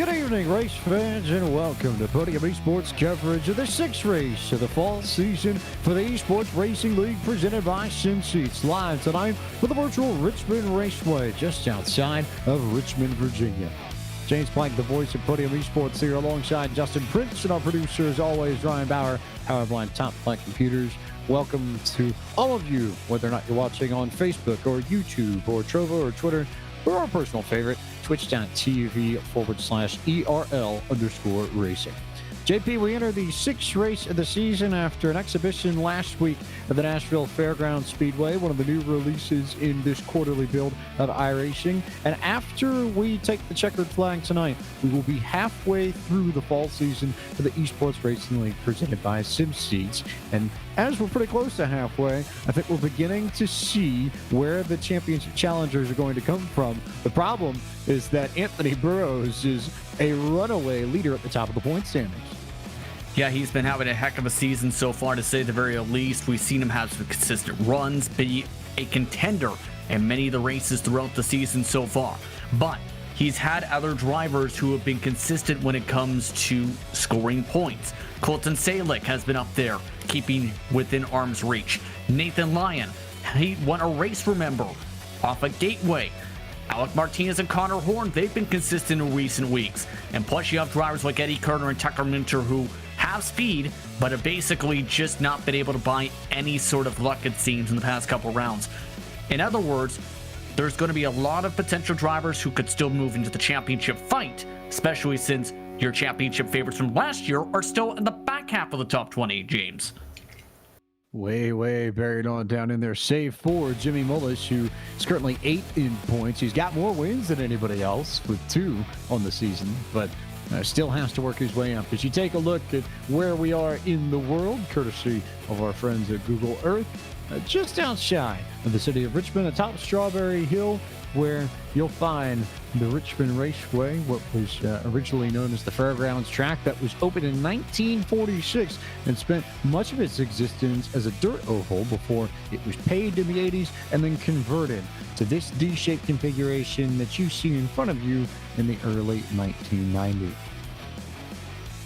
Good evening, race fans, and welcome to Podium Esports coverage of the sixth race of the fall season for the Esports Racing League presented by SimSeats, live tonight for the virtual Richmond Raceway just outside of Richmond, Virginia. James Plank, the voice of Podium Esports, here alongside Justin Prince and our producer, as always, Ryan Bauer, Powerblind Top Flight Computers. Welcome to all of you, whether or not you're watching on Facebook or YouTube or Trovo or Twitter, or our personal favorite, twitch.tv/ERL_racing. JP, we enter the sixth race of the season after an exhibition last week at the Nashville Fairgrounds Speedway, one of the new releases in this quarterly build of iRacing. And after we take the checkered flag tonight, we will be halfway through the fall season for the Esports Racing League presented by SimSeats. And as we're pretty close to halfway, I think we're beginning to see where the championship challengers are going to come from. The problem is that Anthony Burrows is a runaway leader at the top of the point standings. Yeah, he's been having a heck of a season so far, to say the very least. We've seen him have some consistent runs, be a contender in many of the races throughout the season so far. But he's had other drivers who have been consistent when it comes to scoring points. Colton Salick has been up there, keeping within arm's reach. Nathan Lyon, he won a race, remember, off a Gateway. Alec Martinez and Connor Horn, they've been consistent in recent weeks. And plus you have drivers like Eddie Kerner and Tucker Minter who have speed, but have basically just not been able to buy any sort of luck, it seems, in the past couple rounds. In other words, there's going to be a lot of potential drivers who could still move into the championship fight, especially since your championship favorites from last year are still in the back half of the top 20, James. Way buried on down in there, save for Jimmy Mullis, who is currently 8 in points. He's got more wins than anybody else with 2 on the season, but still has to work his way up. As you take a look at where we are in the world, courtesy of our friends at Google Earth, just outside of the city of Richmond, atop Strawberry Hill, where you'll find the Richmond Raceway, what was originally known as the Fairgrounds track that was opened in 1946 and spent much of its existence as a dirt oval before it was paved in the 80s and then converted to this D-shaped configuration that you see in front of you in the early 1990s.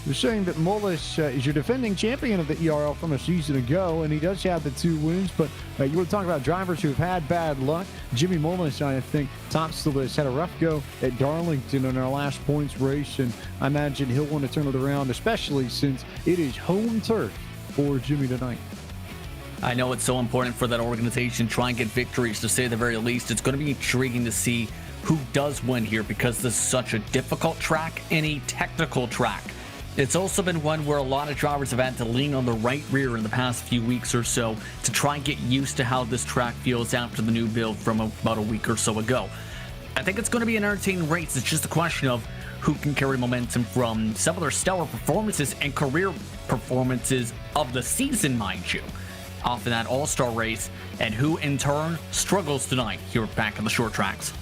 We're saying that Mullis is your defending champion of the ERL from a season ago, and he does have the 2 wins, but you want to talk about drivers who have had bad luck. Jimmy Mullis, I think, tops the list. Had a rough go at Darlington in our last points race, and I imagine he'll want to turn it around, especially since it is home turf for Jimmy tonight. I know it's so important for that organization to try and get victories, to say the very least. It's going to be intriguing to see who does win here, because this is such a difficult track and a technical track. It's also been one where a lot of drivers have had to lean on the right rear in the past few weeks or so to try and get used to how this track feels after the new build from about a week or so ago. I think it's going to be an entertaining race. It's just a question of who can carry momentum from some of their stellar performances and career performances of the season, mind you, off in that all-star race, and who in turn struggles tonight here back in the short tracks.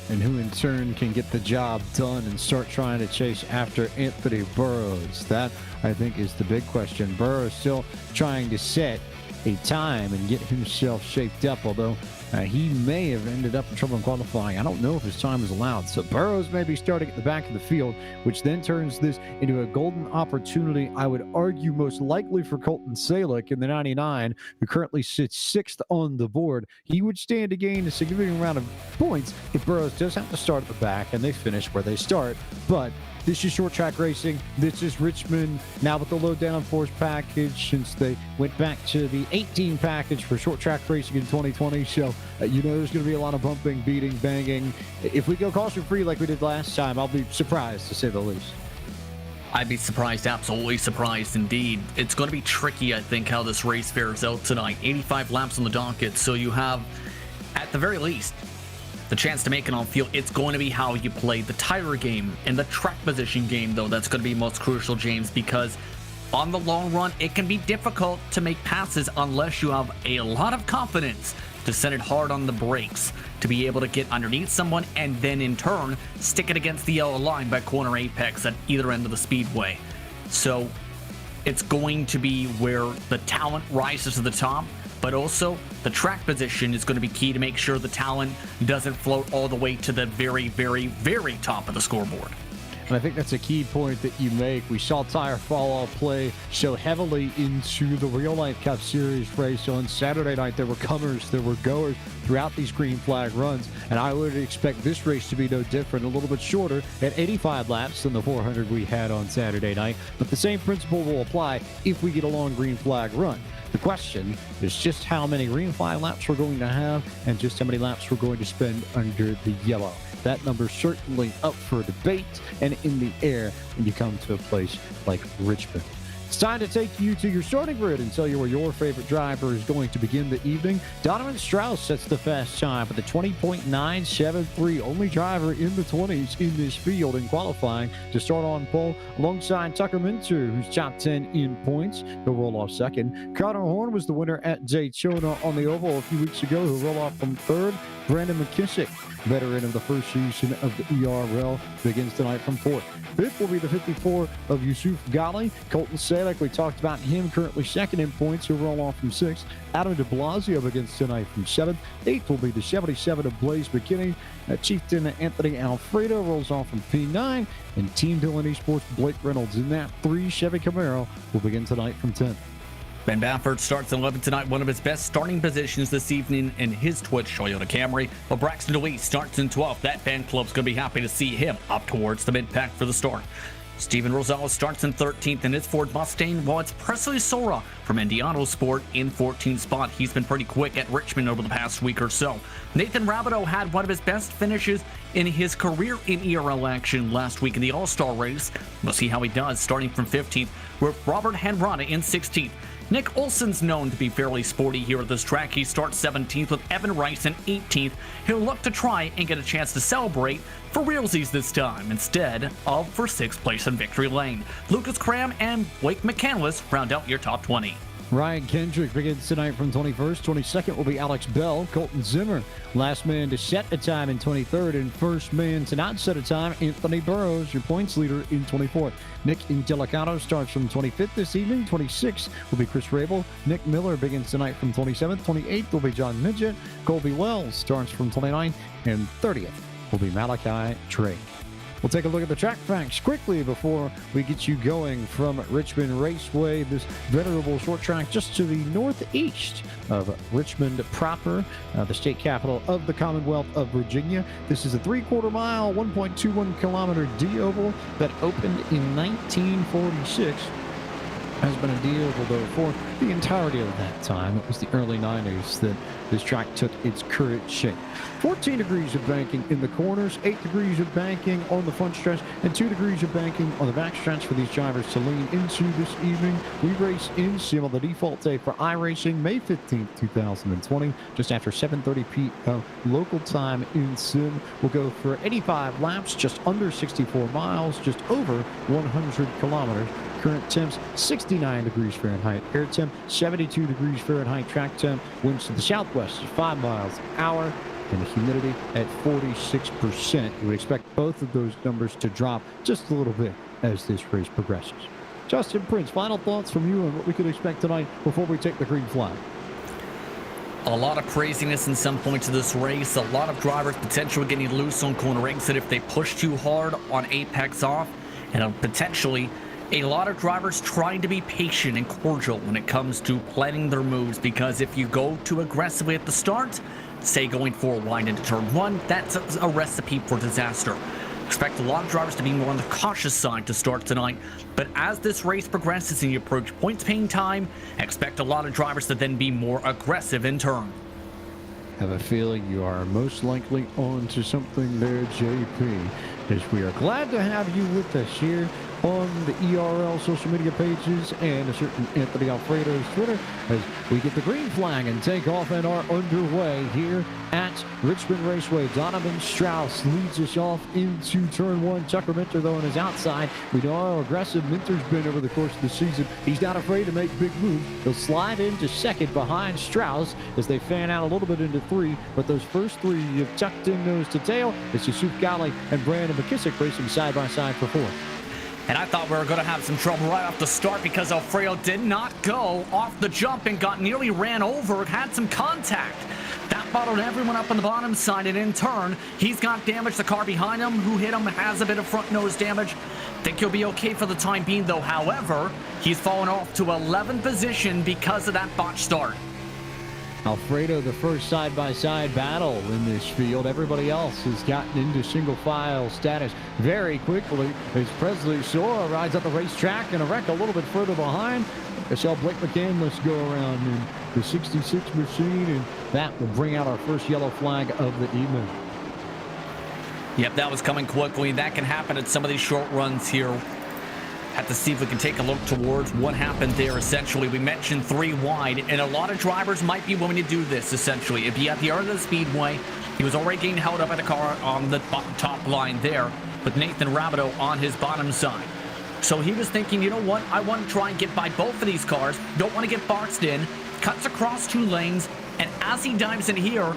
And who in turn can get the job done and start trying to chase after Anthony Burrows. That, I think, is the big question. Burrows still trying to set a time and get himself shaped up, although he may have ended up in trouble in qualifying. I don't know if his time is allowed. So Burrows may be starting at the back of the field, which then turns this into a golden opportunity, I would argue, most likely for Colton Salick in the 99, who currently sits 6th on the board. He would stand to gain a significant amount of points if Burrows does have to start at the back and they finish where they start. But this is short track racing. This is Richmond, now with the low downforce package, since they went back to the 18 package for short track racing in 2020. So, you know, there's going to be a lot of bumping, beating, banging. If we go caution free like we did last time, I'll be surprised, to say the least. I'd be surprised, absolutely surprised indeed. It's going to be tricky, I think, how this race fares out tonight. 85 laps on the docket, so you have, at the very least, the chance to make it on field. It's going to be how you play the tire game and the track position game, though. That's going to be most crucial, James, because on the long run, it can be difficult to make passes unless you have a lot of confidence to set it hard on the brakes, to be able to get underneath someone and then in turn stick it against the yellow line by corner apex at either end of the speedway. So it's going to be where the talent rises to the top, but also the track position is going to be key to make sure the talent doesn't float all the way to the very, very, very top of the scoreboard. And I think that's a key point that you make. We saw tire fall-off play so heavily into the real-life Cup Series race on Saturday night. There were comers, there were goers throughout these green flag runs, and I would expect this race to be no different, a little bit shorter at 85 laps than the 400 we had on Saturday night. But the same principle will apply if we get a long green flag run. The question is just how many green flag laps we're going to have and just how many laps we're going to spend under the yellow. That number's certainly up for debate and in the air when you come to a place like Richmond. It's time to take you to your starting grid and tell you where your favorite driver is going to begin the evening. Donovan Strauss sets the fast time with a 20.973, only driver in the 20s in this field in qualifying to start on pole alongside Tucker Minter, who's top 10 in points. He'll roll off second. Connor Horn was the winner at Daytona on the oval a few weeks ago. He'll roll off from third. Brandon McKissick, veteran of the first season of the ERL, begins tonight from fourth. Fifth will be the 54 of Yusuf Ghali. Colton Salek, we talked about him, currently second in points. He'll roll off from sixth. Adam de Blasio begins tonight from seventh. Eighth will be the 77 of Blaze McKinney. Chieftain Anthony Alfredo rolls off from P9. And Team Dillon Esports Blake Reynolds in that 3 Chevy Camaro will begin tonight from 10th. Ben Baffert starts at 11 tonight, one of his best starting positions this evening in his Twitch Toyota Camry. But Braxton DeWeese starts in 12th. That fan club's going to be happy to see him up towards the mid-pack for the start. Steven Rosales starts in 13th in his Ford Mustang, while it's Presley Sora from Indiano Sport in 14th spot. He's been pretty quick at Richmond over the past week or so. Nathan Rabideau had one of his best finishes in his career in ERL action last week in the All-Star race. We'll see how he does starting from 15th, with Robert Henrana in 16th. Nick Olson's known to be fairly sporty here at this track. He starts 17th with Evan Rice in 18th. He'll look to try and get a chance to celebrate for realsies this time, instead of for 6th place in victory lane. Lucas Cram and Blake McCandless round out your top 20. Ryan Kendrick begins tonight from 21st. 22nd will be Alex Bell. Colton Zimmer, last man to set a time in 23rd, and first man to not set a time, Anthony Burrows, your points leader in 24th. Nick Indelicato starts from 25th this evening. 26th will be Chris Rabel. Nick Miller begins tonight from 27th. 28th will be John Midget. Colby Wells starts from 29th, and 30th will be Malachi Drake. We'll take a look at the track facts quickly before we get you going from Richmond Raceway, this venerable short track just to the northeast of Richmond proper, the state capital of the Commonwealth of Virginia. This is a 3/4 mile, 1.21 kilometer D-oval that opened in 1946. Has been a D-oval though for the entirety of that time. It was the early 90s that this track took its current shape. 14 degrees of banking in the corners, 8 degrees of banking on the front stretch, and 2 degrees of banking on the back stretch for these drivers to lean into this evening. We race in Sim on the default day for iRacing, May 15th, 2020, just after 7:30 p.m. local time in Sim. We'll go for 85 laps, just under 64 miles, just over 100 kilometers. Current temps 69 degrees Fahrenheit, air temp 72 degrees Fahrenheit, track temp, winds to the southwest at 5 miles an hour, and the humidity at 46%. You would expect both of those numbers to drop just a little bit as this race progresses. Justin Prince, final thoughts from you on what we could expect tonight before we take the green flag? A lot of craziness in some points of this race. A lot of drivers potentially getting loose on corner exit if they push too hard on apex off, and potentially a lot of drivers trying to be patient and cordial when it comes to planning their moves, because if you go too aggressively at the start, say going for a wide into turn 1, that's a recipe for disaster. Expect a lot of drivers to be more on the cautious side to start tonight, but as this race progresses and you approach points paying time, expect a lot of drivers to then be more aggressive in turn. Have a feeling you are most likely on to something there, JP, as we are glad to have you with us here on the ERL social media pages and a certain Anthony Alfredo's Twitter as we get the green flag and take off and are underway here at Richmond Raceway. Donovan Strauss leads us off into turn 1. Tucker Minter, though, on his outside. We know how aggressive Minter's been over the course of the season. He's not afraid to make big moves. He'll slide into second behind Strauss as they fan out a little bit into 3, but those first 3 have tucked in nose to tail. It's Yusuf Ghali and Brandon McKissick racing side by side for 4. And I thought we were going to have some trouble right off the start because Alfredo did not go off the jump and nearly ran over, had some contact. That That bottled everyone up on the bottom side, and in turn, he's got damage. The car behind him, who hit him, has a bit of front nose damage. Think he'll be okay for the time being, though. However, he's fallen off to 11th position because of that botch start. Alfredo, the first side-by-side battle in this field. Everybody else has gotten into single file status very quickly as Presley Sora rides up the racetrack in a wreck a little bit further behind. I saw Blake McCandless go around in the 66 machine, and that will bring out our first yellow flag of the evening. Yep, that was coming quickly. That can happen at some of these short runs here. Have to see if we can take a look towards what happened there. Essentially, we mentioned 3 wide, and a lot of drivers might be willing to do this. Essentially, if you at the end of the speedway, he was already getting held up by the car on the top line there, with Nathan Rabideau on his bottom side. So he was thinking, you know what, I want to try and get by both of these cars, don't want to get boxed in, cuts across 2 lanes, and as he dives in here,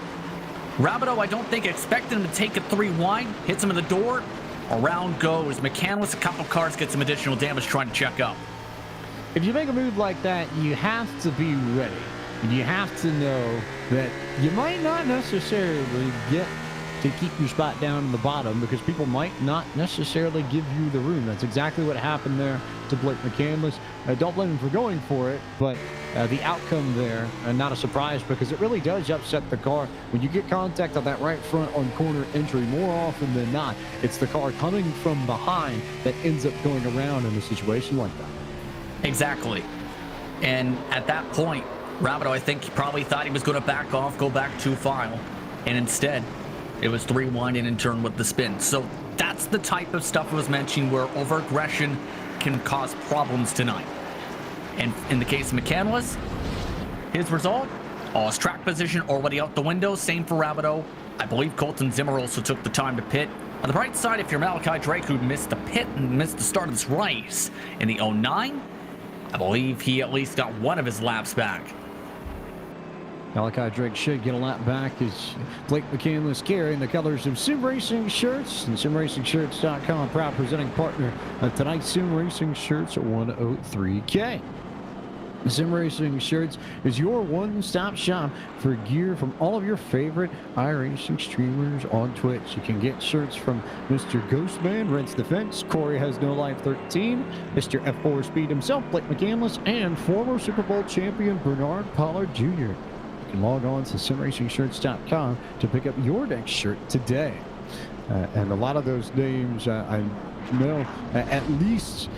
Rabideau, I don't think, expected him to take it 3 wide, hits him in the door, around goes. McCandless, a couple cars, get some additional damage trying to check up. If you make a move like that, you have to be ready. And you have to know that you might not necessarily get to keep your spot down in the bottom because people might not necessarily give you the room. That's exactly what happened there to Blake McCandless. Don't blame him for going for it, but the outcome there, not a surprise because it really does upset the car. When you get contact on that right front on corner entry, more often than not, it's the car coming from behind that ends up going around in a situation like that. Exactly. And at that point, Rabideau, I think he probably thought he was going to back off, go back 2 file, and instead, it was 3 wide and in turn with the spin. So that's the type of stuff I was mentioning where over-aggression can cause problems tonight. And in the case of McCandless, his result, all his track position already out the window. Same for Rabideau. I believe Colton Zimmer also took the time to pit. On the bright side, if you're Malachi Drake, who missed the pit and missed the start of this race in the 09, I believe he at least got one of his laps back. Malachi Drake should get a lap back as Blake McCandless carrying the colors of Sim Racing Shirts, and SimRacingShirts.com, proud presenting partner of tonight's Sim Racing Shirts at 103K. Sim Racing Shirts is your one-stop shop for gear from all of your favorite iRacing streamers on Twitch. You can get shirts from Mr. Ghostman, Rents Defense, Corey Has No Life 13, Mr. F4 Speed himself, Blake McCandless, and former Super Bowl champion Bernard Pollard Jr. You can log on to SimRacingShirts.com to pick up your next shirt today. And a lot of those names I know, at least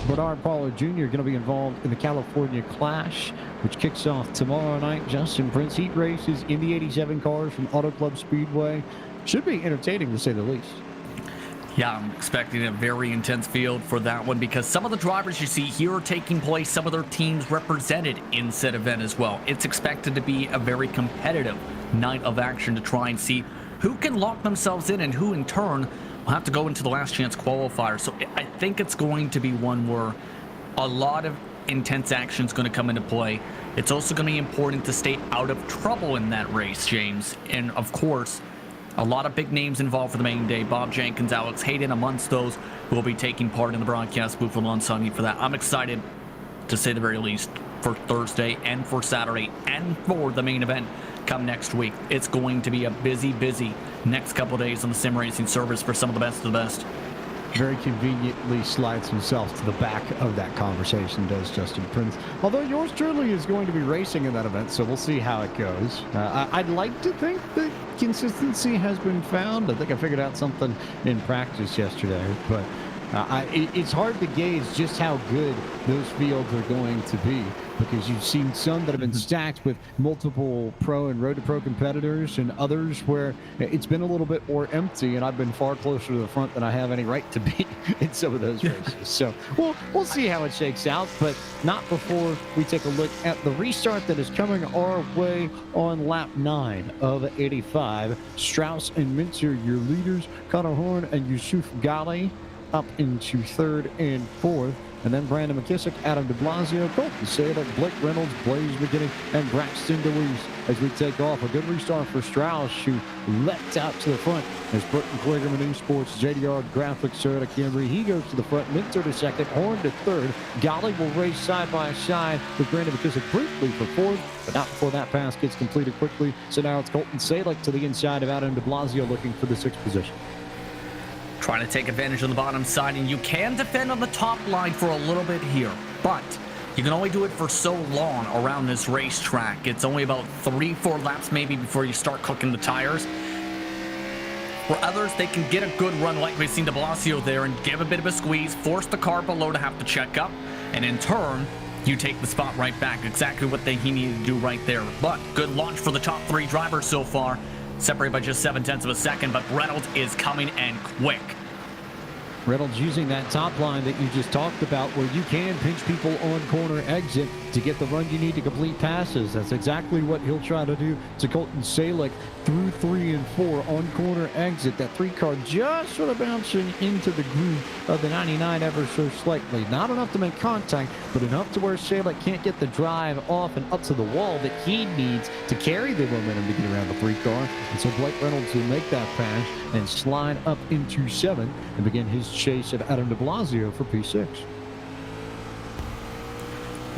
Bernard Pollard Jr. going to be involved in the California Clash, which kicks off tomorrow night. Justin Prince Heat races in the 87 cars from Auto Club Speedway. Should be entertaining to say the least. Yeah, I'm expecting a very intense field for that one because some of the drivers you see here are taking place, some of their teams represented in said event as well. It's expected to be a very competitive night of action to try and see who can lock themselves in and who in turn will have to go into the last chance qualifier. So I think it's going to be one where a lot of intense action is going to come into play. It's also going to be important to stay out of trouble in that race, James. And of course, a lot of big names involved for the main day. Bob Jenkins, Alex Hayden amongst those who will be taking part in the broadcast booth on Sunday for that. I'm excited, to say the very least, for Thursday and for Saturday and for the main event come next week. It's going to be a busy, busy next couple of days on the sim racing service for some of the best of the best. Very conveniently slides himself to the back of that conversation, does Justin Prince. Although yours truly is going to be racing in that event, so we'll see how it goes. I'd like to think that consistency has been found. I think I figured out something in practice yesterday, but it's hard to gauge just how good those fields are going to be because you've seen some that have been stacked with multiple pro and road to pro competitors and others where it's been a little bit more empty, and I've been far closer to the front than I have any right to be in some of those races. So we'll see how it shakes out, but not before we take a look at the restart that is coming our way on lap 9 of 85. Strauss and Mincer, your leaders, Connor Horn and Yusuf Ghali up into 3rd and 4th. and then Brandon McKissick, Adam de Blasio, Colton Salek, Blake Reynolds, Blaze McGinney, and Braxton DeWeese as we take off. A good restart for Strauss, who leapt out to the front as Burton Kligerman Esports, JDR Graphics, Sarah Camry. He goes to the front, Minter to second, Horn to third. Golly will race side by side with Brandon McKissick briefly for fourth, but not before that pass gets completed quickly. So now it's Colton Salek to the inside of Adam de Blasio looking for the sixth position. Trying to take advantage of the bottom side, and you can defend on the top line for a little bit here, but you can only do it for so long around this racetrack. It's only about 3-4 laps maybe before you start cooking the tires. For others, they can get a good run like we've seen de Blasio there and give a bit of a squeeze, force the car below to have to check up, and in turn, you take the spot right back. Exactly what he needed to do right there. But good launch for the top three drivers so far. Separated by just 0.7 of a second, but Reynolds is coming and quick. Reynolds using that top line that you just talked about where you can pinch people on corner exit to get the run you need to complete passes. That's exactly what he'll try to do to Colton Salek through 3 and 4 on corner exit. That 3 car just sort of bouncing into the groove of the 99 ever so slightly. Not enough to make contact, but enough to where Salek can't get the drive off and up to the wall that he needs to carry the momentum to get around the 3 car. And so Blake Reynolds will make that pass and slide up into 7 and begin his chase at Adam de Blasio for P6.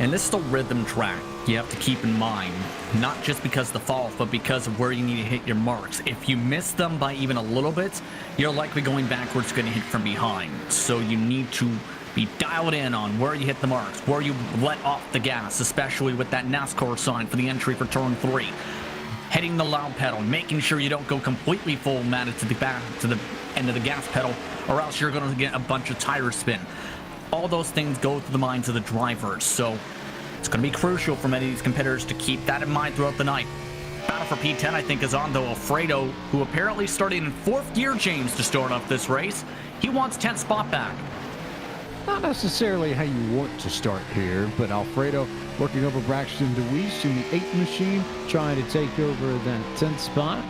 And this is the rhythm track you have to keep in mind, not just because of the fall, but because of where you need to hit your marks. If you miss them by even a little bit, you're likely going backwards, going to hit from behind. So you need to be dialed in on where you hit the marks, where you let off the gas, especially with that NASCAR sign for the entry for turn 3. Hitting the loud pedal, making sure you don't go completely full matted to the back, to the end of the gas pedal, or else you're going to get a bunch of tire spin. All those things go through the minds of the drivers, so it's going to be crucial for many of these competitors to keep that in mind throughout the night. Battle for P10, I think, is on, though. Alfredo, who apparently started in 4th gear, James, to start off this race. He wants 10th spot back. Not necessarily how you want to start here, but Alfredo working over Braxton DeWeese in the 8 machine, trying to take over that 10th spot.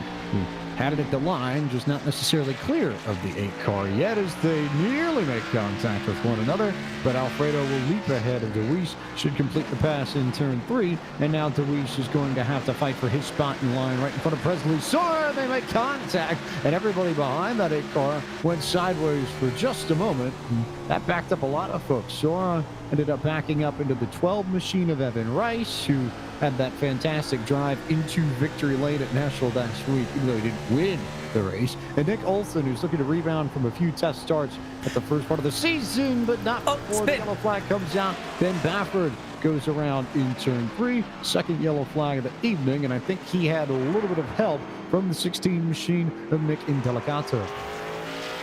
Had it at the line, just not necessarily clear of the 8 car yet as they nearly make contact with one another. But Alfredo will leap ahead of DeWeese, should complete the pass in turn 3. And now DeWeese is going to have to fight for his spot in line right in front of Presley Sora. They make contact, and everybody behind that 8 car went sideways for just a moment. And that backed up a lot of folks. Sora ended up backing up into the 12 machine of Evan Rice, who had that fantastic drive into victory lane at Nashville last week, even though he didn't win the race. And Nick Olson, who's looking to rebound from a few test starts at the first part of the season, but not before the yellow flag comes out. Ben Bafford goes around in turn 3, second yellow flag of the evening, and I think he had a little bit of help from the 16 machine of Nick Indelicato.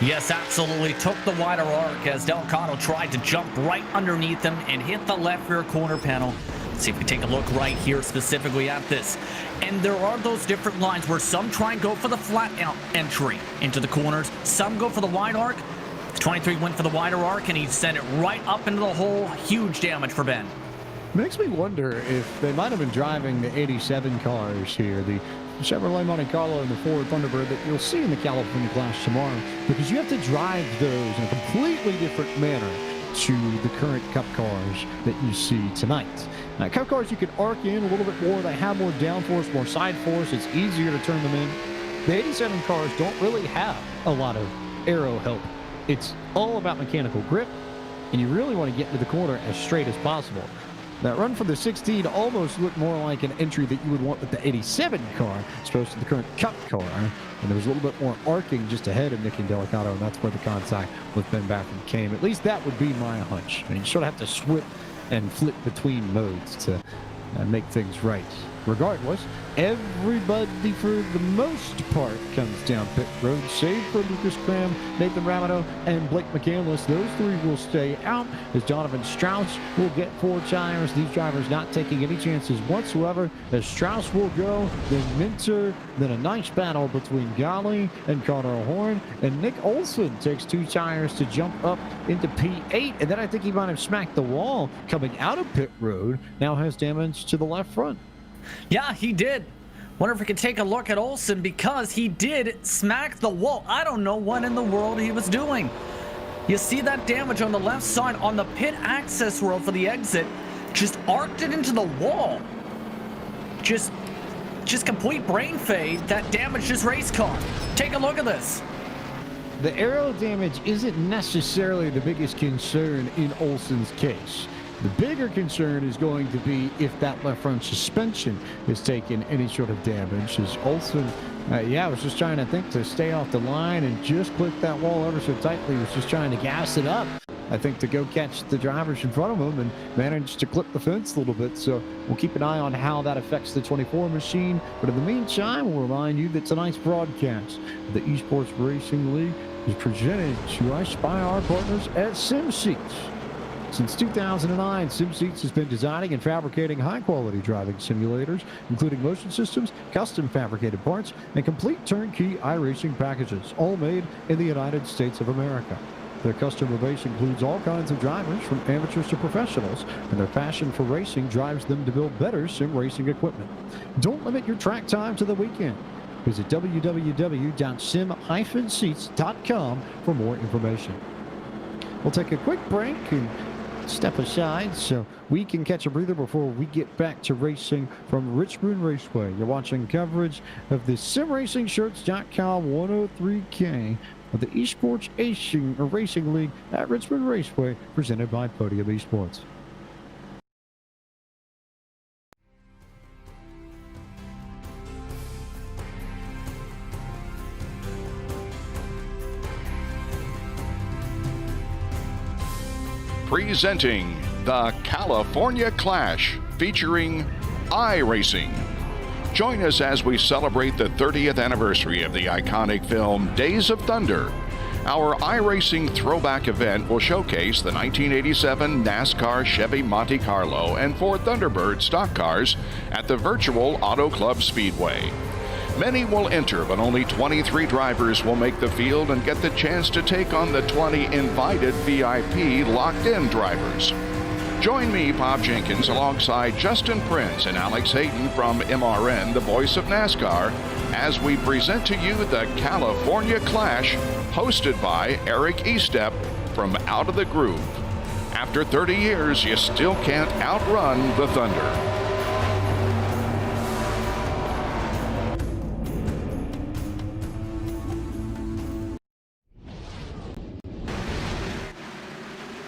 Yes, absolutely. Took the wider arc as Delcato tried to jump right underneath him and hit the left rear corner panel. Let's see if we take a look right here specifically at this. And there are those different lines where some try and go for the flat entry into the corners. Some go for the wide arc. 23 went for the wider arc, and he sent it right up into the hole. Huge damage for Ben. Makes me wonder if they might have been driving the 87 cars here, the Chevrolet Monte Carlo and the Ford Thunderbird that you'll see in the California Clash tomorrow, because you have to drive those in a completely different manner to the current Cup cars that you see tonight. Cup cars you can arc in a little bit more. They have more downforce, more side force. It's easier to turn them in. The 87 cars don't really have a lot of aero help. It's all about mechanical grip, and you really want to get into the corner as straight as possible. That run for the 16 almost looked more like an entry that you would want with the 87 car as opposed to the current Cup car. And there was a little bit more arcing just ahead of Nick Indelicato, and that's where the contact with Ben Baffin came. At least that would be my hunch. I mean, you sort of have to swip and flip between modes to make things right. Regardless, everybody for the most part comes down pit road, save for Lucas Cram, Nathan Ramado, and Blake McCandless. Those 3 will stay out as Donovan Strauss will get 4 tires. These drivers not taking any chances whatsoever as Strauss will go, then Minter, then a nice battle between Gali and Connor Horn, and Nick Olson takes 2 tires to jump up into P8, and then I think he might have smacked the wall coming out of pit road, now has damage to the left front. Yeah, he did. Wonder if we could take a look at Olsen, because he did smack the wall. I don't know what in the world he was doing. You see that damage on the left side on the pit access road for the exit, just arced it into the wall. Just complete brain fade that damaged his race car. Take a look at this. The aero damage isn't necessarily the biggest concern in Olson's case. The bigger concern is going to be if that left front suspension is taking any sort of damage. As Olson, was just trying to stay off the line and just clip that wall ever so tightly. He was just trying to gas it up, I think, to go catch the drivers in front of him and managed to clip the fence a little bit. So we'll keep an eye on how that affects the 24 machine. But in the meantime, we'll remind you that tonight's broadcast of the Esports Racing League is presented to us by our partners at SimSeats. Since 2009, SimSeats has been designing and fabricating high-quality driving simulators, including motion systems, custom fabricated parts, and complete turnkey iRacing packages, all made in the United States of America. Their customer base includes all kinds of drivers, from amateurs to professionals, and their passion for racing drives them to build better sim racing equipment. Don't limit your track time to the weekend. Visit www.sim-seats.com for more information. We'll take a quick break and step aside so we can catch a breather before we get back to racing from Richmond Raceway. You're watching coverage of the SimRacingShirts.com 103K of the Esports Racing League at Richmond Raceway, presented by Podium Esports. Presenting the California Clash, featuring iRacing. Join us as we celebrate the 30th anniversary of the iconic film Days of Thunder. Our iRacing throwback event will showcase the 1987 NASCAR Chevy Monte Carlo and Ford Thunderbird stock cars at the virtual Auto Club Speedway. Many will enter, but only 23 drivers will make the field and get the chance to take on the 20 invited VIP locked-in drivers. Join me, Bob Jenkins, alongside Justin Prince and Alex Hayden from MRN, the voice of NASCAR, as we present to you the California Clash, hosted by Eric Estep from Out of the Groove. After 30 years, you still can't outrun the Thunder.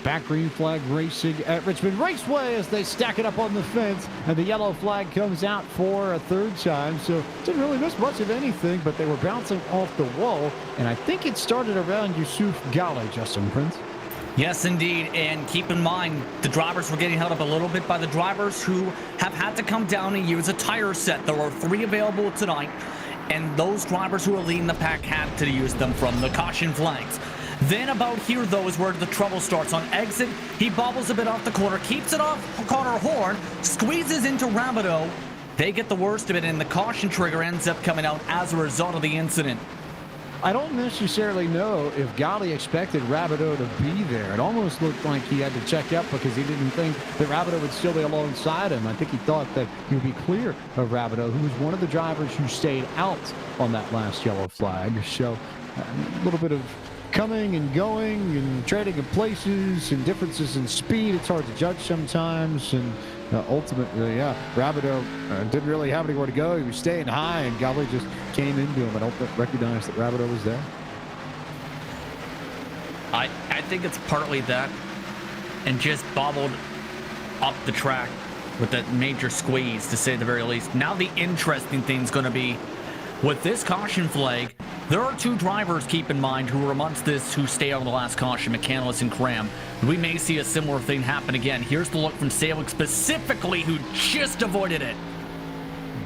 Back green flag racing at Richmond Raceway as they stack it up on the fence, and the yellow flag comes out for a third time. So didn't really miss much of anything, but they were bouncing off the wall, and I think it started around Yusuf Ghali, Justin Prince. Yes, indeed. And keep in mind, the drivers were getting held up a little bit by the drivers who have had to come down and use a tire set. There were 3 available tonight, and those drivers who were leading the pack had to use them from the caution flags. Then about here, though, is where the trouble starts. On exit, he bobbles a bit off the corner, keeps it off Connor Horn, squeezes into Rabideau. They get the worst of it, and the caution trigger ends up coming out as a result of the incident. I don't necessarily know if Ghali expected Rabideau to be there. It almost looked like he had to check up because he didn't think that Rabideau would still be alongside him. I think he thought that he would be clear of Rabideau, who was one of the drivers who stayed out on that last yellow flag. So a little bit of coming and going and trading in places and differences in speed. It's hard to judge sometimes, and ultimately, Rabideau didn't really have anywhere to go. He was staying high, and Ghali just came into him. I don't recognize that Rabideau was there. I think it's partly that, and just bobbled up the track with that major squeeze, to say the very least. Now the interesting thing's going to be, with this caution flag, there are 2 drivers, keep in mind, who were amongst this who stay out of the last caution, McCandless and Cram. We may see a similar thing happen again. Here's the look from Salick specifically, who just avoided it.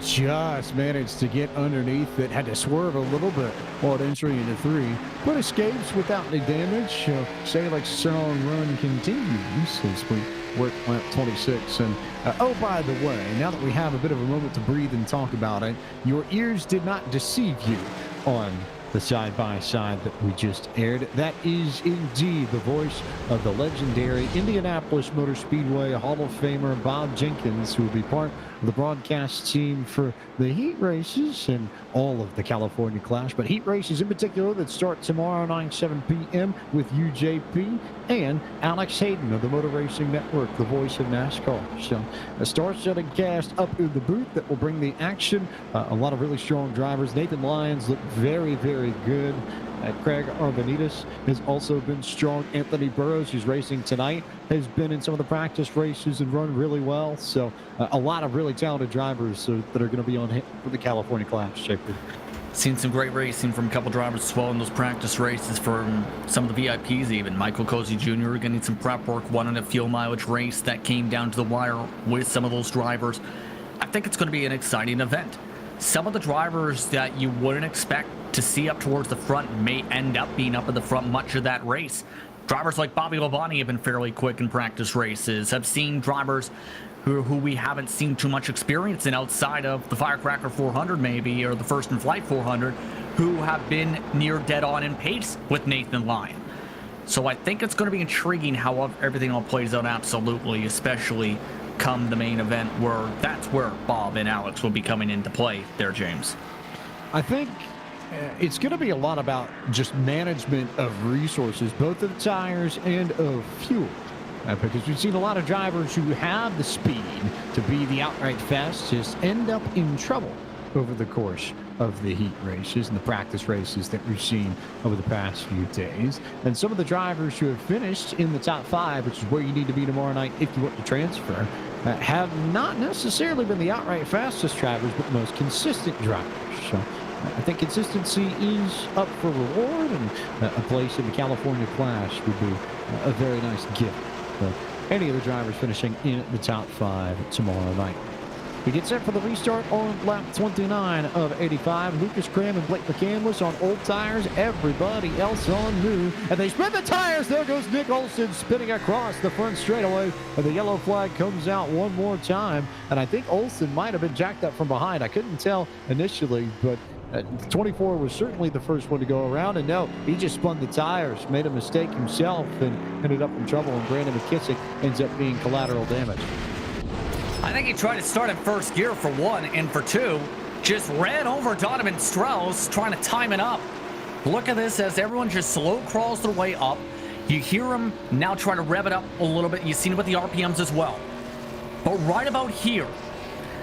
Just managed to get underneath it, had to swerve a little bit on entry into 3, but escapes without any damage. Salick's strong run continues as we work lap 26. And oh, by the way, now that we have a bit of a moment to breathe and talk about it, your ears did not deceive you on the side-by-side that we just aired. That is indeed the voice of the legendary Indianapolis Motor Speedway Hall of Famer Bob Jenkins, who will be part of the broadcast team for the heat races and all of the California Clash, but heat races in particular that start tomorrow night, 7 p.m. with UJP and Alex Hayden of the Motor Racing Network, the voice of NASCAR. So a star-studded cast up in the booth that will bring the action. A lot of really strong drivers. Nathan Lyons looked very, very good. Craig Arvanitis has also been strong. Anthony Burrows, who's racing tonight, has been in some of the practice races and run really well. So a lot of really talented drivers that are going to be on hit for the California Clash. Seen some great racing from a couple drivers as well in those practice races from some of the VIPs even. Michael Cozy Jr. getting some prep work, won in a fuel mileage race that came down to the wire with some of those drivers. I think it's going to be an exciting event. Some of the drivers that you wouldn't expect to see up towards the front may end up being up at the front much of that race. Drivers like Bobby Labonte have been fairly quick in practice races. I've seen drivers who we haven't seen too much experience in outside of the Firecracker 400 maybe, or the First in Flight 400, who have been near dead on in pace with Nathan Lyon. So I think it's going to be intriguing how everything all plays out, absolutely, especially come the main event, where that's where Bob and Alex will be coming into play there, James. I think it's going to be a lot about just management of resources, both of tires and of fuel. Because we've seen a lot of drivers who have the speed to be the outright fastest end up in trouble over the course of the heat races and the practice races that we've seen over the past few days. And some of the drivers who have finished in the top 5, which is where you need to be tomorrow night if you want to transfer, have not necessarily been the outright fastest drivers, but the most consistent drivers. So I think consistency is up for reward, and a place in the California Clash would be a very nice gift for any of the drivers finishing in the top 5 tomorrow night. We get set for the restart on lap 29 of 85. Lucas Cram and Blake McCandless on old tires. Everybody else on new. And they spin the tires. There goes Nick Olson spinning across the front straightaway. And the yellow flag comes out one more time. And I think Olson might have been jacked up from behind. I couldn't tell initially, but 24 was certainly the first one to go around. And no, he just spun the tires, made a mistake himself, and ended up in trouble. And Brandon McKissick ends up being collateral damage. I think he tried to start in first gear for one, and for two, just ran over Donovan Strauss trying to time it up. Look at this as everyone just slow crawls their way up. You hear him now try to rev it up a little bit. You've seen it with the RPMs as well. But right about here,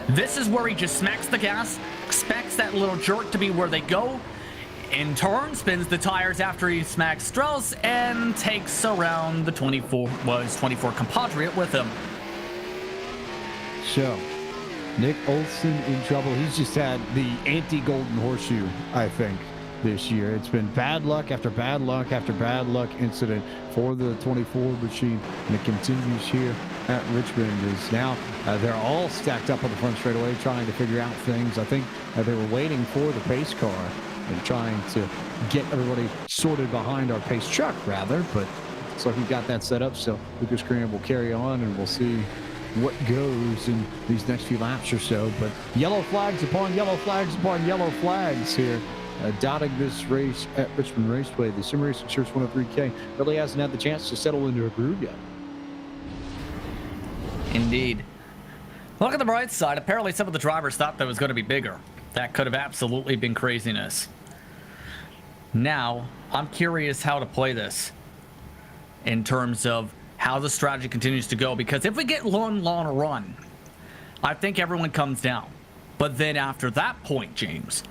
this is where he just smacks the gas, expects that little jerk to be where they go, in turn spins the tires after he smacks Strauss and takes around the 24 compatriot with him. So, Nick Olson in trouble. He's just had the anti-golden horseshoe, I think, this year. It's been bad luck after bad luck after bad luck incident for the 24 machine, and it continues here at Richmond. Is now they're all stacked up on the front straightaway trying to figure out things. I think they were waiting for the pace car and trying to get everybody sorted behind our pace truck, rather, but looks like we've got that set up. So Lucas Graham will carry on, and we'll see what goes in these next few laps or so. But yellow flags upon yellow flags upon yellow flags here, dotting this race at Richmond Raceway. The Sim Racing Series 103K really hasn't had the chance to settle into a groove yet. Indeed. Look at the bright side. Apparently some of the drivers thought that was going to be bigger. That could have absolutely been craziness. Now, I'm curious how to play this in terms of how the strategy continues to go, because if we get long run, I think everyone comes down. But then after that point, James,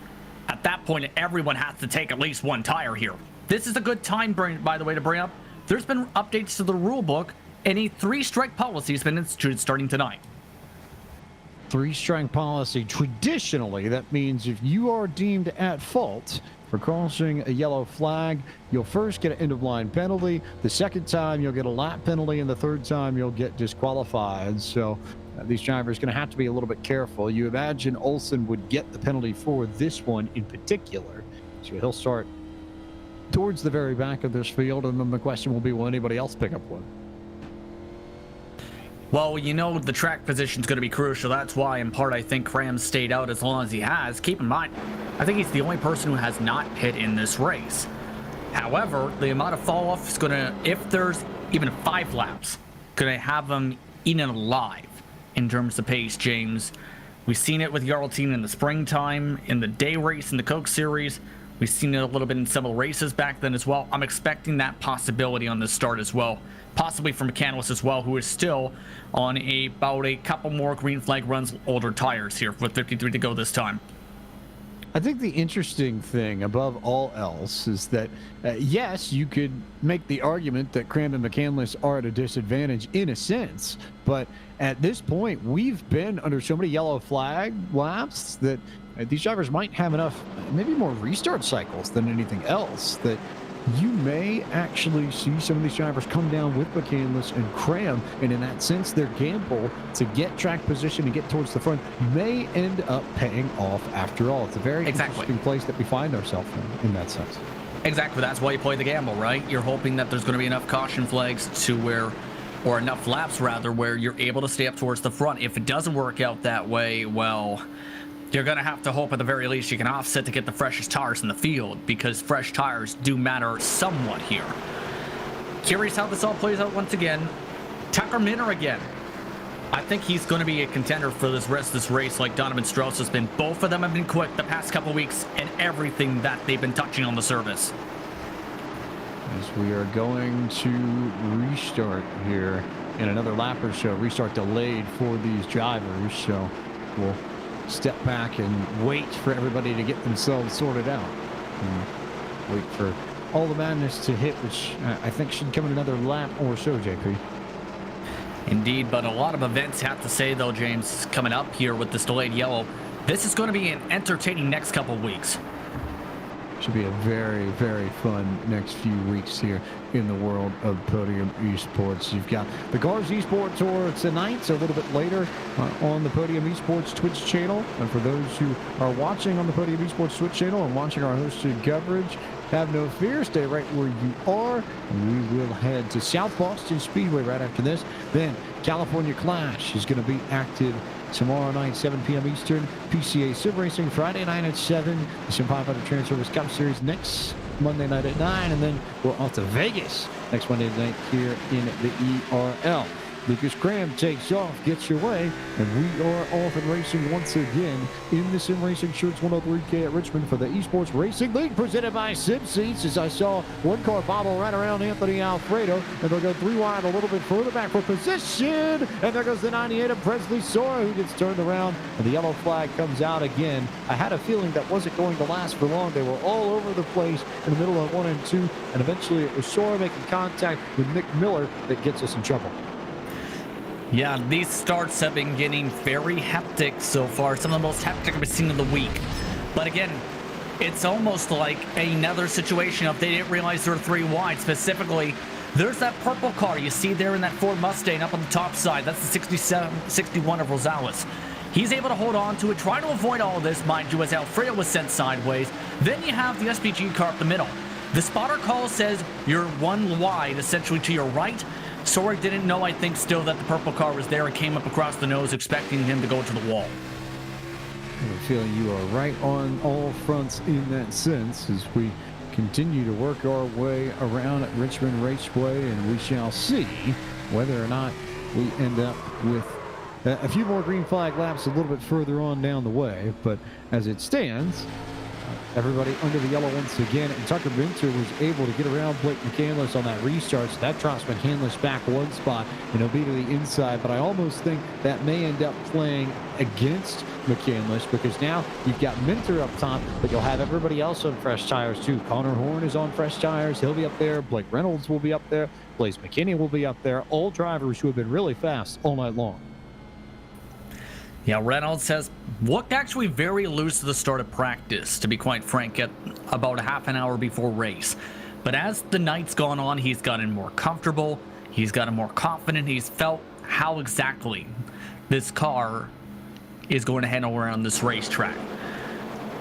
at that point, everyone has to take at least one tire here. This is a good time, by the way, to bring up. There's been updates to the rule book, and a 3-strike policy has been instituted starting tonight. 3-strike policy. Traditionally, that means if you are deemed at fault for crossing a yellow flag, you'll first get an end-of-line penalty. The second time, you'll get a lap penalty, and the third time, you'll get disqualified. So these drivers are going to have to be a little bit careful. You imagine Olson would get the penalty for this one in particular. So he'll start towards the very back of this field, and then the question will be, will anybody else pick up one? Well, you know the track position is going to be crucial. That's why, in part, I think Cram stayed out as long as he has. Keep in mind, I think he's the only person who has not pit in this race. However, the amount of fall-off is going to, if there's even 5 laps, going to have him eaten alive in terms of pace, James. We've seen it with ERL team in the springtime, in the day race, in the Coke Series. We've seen it a little bit in several races back then as well. I'm expecting that possibility on this start as well. Possibly for McCandless as well, who is still on about a couple more green flag runs, older tires here with 53 to go this time. I think the interesting thing above all else is that, yes, you could make the argument that Cram and McCandless are at a disadvantage in a sense, but at this point, we've been under so many yellow flag laps that these drivers might have enough, maybe more restart cycles than anything else, that you may actually see some of these drivers come down with McCandless and Cram, and in that sense, their gamble to get track position and get towards the front may end up paying off after all. It's a very interesting place that we find ourselves in that sense. Exactly. That's why you play the gamble, right? You're hoping that there's going to be enough caution flags to where, or enough laps rather, where you're able to stay up towards the front. If it doesn't work out that way, well, you're going to have to hope at the very least you can offset to get the freshest tires in the field, because fresh tires do matter somewhat here. Curious how this all plays out once again. Tucker Minner again. I think he's going to be a contender for this rest of this race like Donovan Strauss has been. Both of them have been quick the past couple weeks in everything that they've been touching on the service. As we are going to restart here in another lap or so. Restart delayed for these drivers, so we'll step back and wait for everybody to get themselves sorted out. And wait for all the madness to hit, which I think should come in another lap or so, JP. Indeed, but a lot of events have to say, though, James, coming up here with this delayed yellow. This is going to be an entertaining next couple of weeks. Should be a very, very fun next few weeks here in the world of Podium Esports. You've got the Cars Esports Tour tonight, so a little bit later on the Podium Esports Twitch channel. And for those who are watching on the Podium Esports Twitch channel and watching our hosted coverage, have no fear. Stay right where you are. And we will head to South Boston Speedway right after this. Then California Clash is going to be active tomorrow night, 7 p.m. Eastern. PCA Sim Racing Friday night at 7. The Sim 500 Trans Service Cup Series next Monday night at 9. And then we're off to Vegas next Monday night here in the ERL. Lucas Cram takes off, gets your way, and we are off and racing once again in the Sim Racing Shirts 103K at Richmond for the Esports Racing League presented by Sim Seats. As I saw one car bobble right around Anthony Alfredo, and they'll go 3 wide a little bit further back for position, and there goes the 98 of Presley Sora, who gets turned around, and the yellow flag comes out again. I had a feeling that wasn't going to last for long. They were all over the place in the middle of 1 and 2, and eventually it was Sora making contact with Nick Miller that gets us in trouble. Yeah, these starts have been getting very hectic so far. Some of the most hectic we've seen of the week. But again, it's almost like another situation of they didn't realize there were 3 wide. Specifically, there's that purple car you see there in that Ford Mustang up on the top side. That's the 61 of Rosales. He's able to hold on to it, try to avoid all of this, mind you, as Alfredo was sent sideways. Then you have the SPG car up the middle. The spotter call says you're 1 wide, essentially to your right. Sorek didn't know, I think, still that the purple car was there and came up across the nose, expecting him to go to the wall. I have a feeling you are right on all fronts in that sense as we continue to work our way around at Richmond Raceway, and we shall see whether or not we end up with a few more green flag laps a little bit further on down the way. But as it stands, everybody under the yellow once again, and Tucker Minter was able to get around Blake McCandless on that restart, so that drops McCandless back 1 spot, and he'll be to the inside. But I almost think that may end up playing against McCandless, because now you've got Minter up top, but you'll have everybody else on fresh tires too. Connor Horn is on fresh tires. He'll be up there. Blake Reynolds will be up there. Blaze McKinney will be up there. All drivers who have been really fast all night long. Yeah, Reynolds has looked actually very loose at the start of practice, to be quite frank, at about a half an hour before race. But as the night's gone on, he's gotten more comfortable, he's gotten more confident, he's felt how exactly this car is going to handle around this racetrack.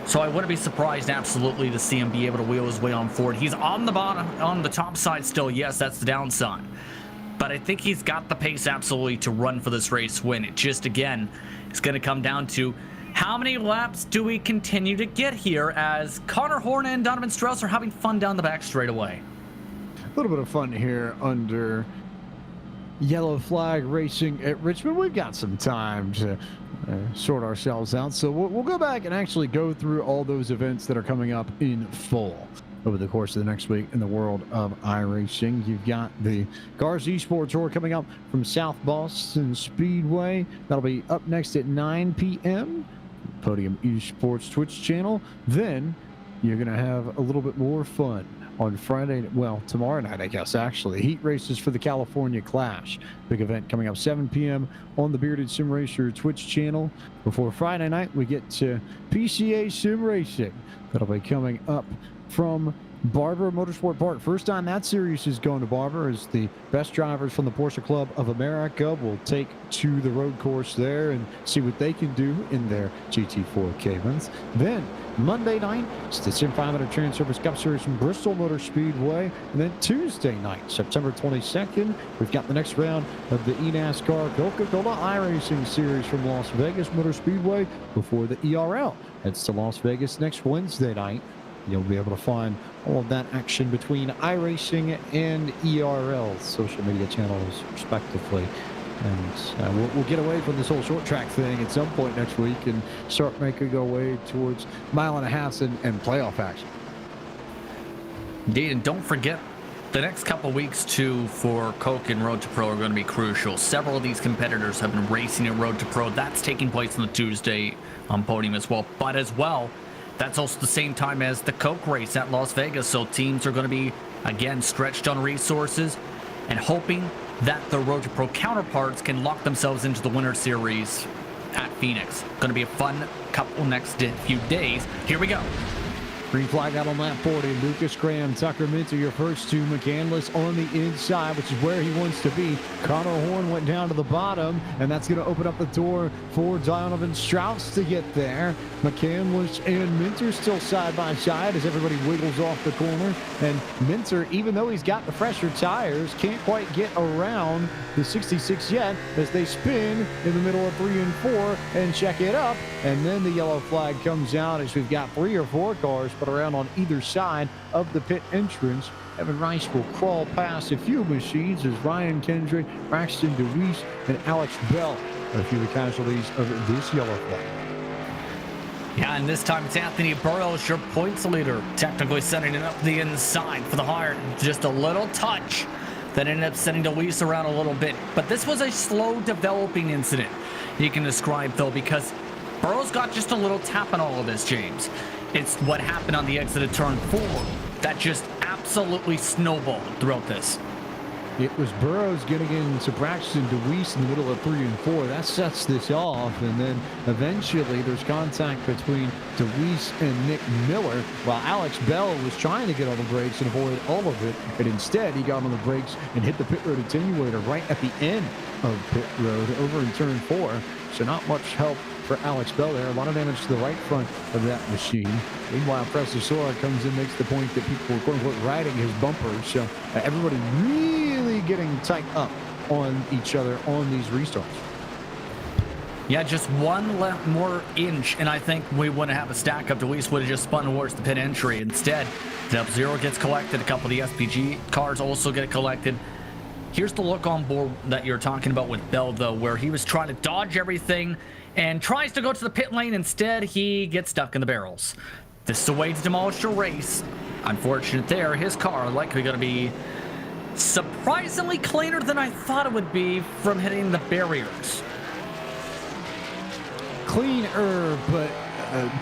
So I wouldn't be surprised absolutely to see him be able to wheel his way on forward. He's on the bottom, on the top side still, yes, that's the downside. but I think he's got the pace absolutely to run for this race win. It just, again, it's going to come down to how many laps do we continue to get here as Connor Horn and Donovan Strauss are having fun down the back straightaway. A little bit of fun here under yellow flag racing at Richmond. We've got some time to sort ourselves out, so we'll go back and actually go through all those events that are coming up in full over the course of the next week in the world of iRacing. You've got the Cars Esports Tour coming up from South Boston Speedway. That'll be up next at 9 p.m. Podium Esports Twitch channel. Then you're going to have a little bit more fun on Friday, well, tomorrow night, I guess, actually. Heat races for the California Clash. Big event coming up 7 p.m. on the Bearded Sim Racer Twitch channel. Before Friday night, we get to PCA Sim Racing. That'll be coming up from Barber Motorsport Park. First time that series is going to Barber as the best drivers from the Porsche Club of America will take to the road course there and see what they can do in their GT4 Caymans. Then Monday night, it's the Sim 500 Trans Service Cup Series from Bristol Motor Speedway. And then Tuesday night, September 22nd, we've got the next round of the eNASCAR Coca-Cola iRacing Series from Las Vegas Motor Speedway before the ERL. It's to Las Vegas next Wednesday night. You'll be able to find all of that action between iRacing and ERL social media channels, respectively. And we'll get away from this whole short track thing at some point next week and start making our way towards mile and a half and playoff action. Indeed, and don't forget, the next couple weeks, too, for Coke and Road to Pro are going to be crucial. Several of these competitors have been racing in Road to Pro. That's taking place on the Tuesday podium as well. But as well, that's also the same time as the Coke race at Las Vegas. So teams are going to be, again, stretched on resources and hoping that the Road to Pro counterparts can lock themselves into the Winter Series at Phoenix. Going to be a fun couple next few days. Here we go. Green flag out on lap 40. Lucas Graham, Tucker Minter, your first two. McCandless on the inside, which is where he wants to be. Connor Horn went down to the bottom, and that's going to open up the door for Donovan Strauss to get there. McCandless and Minter still side by side as everybody wiggles off the corner. And Minter, even though he's got the fresher tires, can't quite get around the 66 yet as they spin in the middle of 3 and 4 and check it up. And then the yellow flag comes out as we've got 3 or 4 cars put around on either side of the pit entrance. Evan Rice will crawl past a few machines as Ryan Kendrick, Braxton DeWeese, and Alex Bell are a few of the casualties of this yellow flag. Yeah, and this time it's Anthony Burrows, your points leader, technically setting it up the inside for the hard. Just a little touch that ended up sending DeWeese around a little bit. But this was a slow developing incident, you can describe, though, because Burrows got just a little tap on all of this, James. It's what happened on the exit of turn 4 that just absolutely snowballed throughout this. It was Burrows getting into Braxton DeWeese in the middle of 3 and 4. That sets this off, and then eventually there's contact between DeWeese and Nick Miller, while Alex Bell was trying to get on the brakes and avoid all of it, and instead he got on the brakes and hit the pit road attenuator right at the end of pit road over in turn 4. So not much help for Alex Bell there. A lot of damage to the right front of that machine. Meanwhile, Pressasora comes in, makes the point that people were quote-unquote riding his bumper. So everybody really getting tight up on each other on these restarts. Yeah, just one more inch, and I think we wouldn't have a stack up. DeWeese would have just spun towards the pit entry. Instead, the F-Zero gets collected. A couple of the SPG cars also get collected. Here's the look on board that you're talking about with Bell, though, where he was trying to dodge everything and tries to go to the pit lane. Instead, he gets stuck in the barrels. This is a way to demolish a race. Unfortunate there. His car likely going to be surprisingly cleaner than I thought it would be from hitting the barriers. Cleaner, but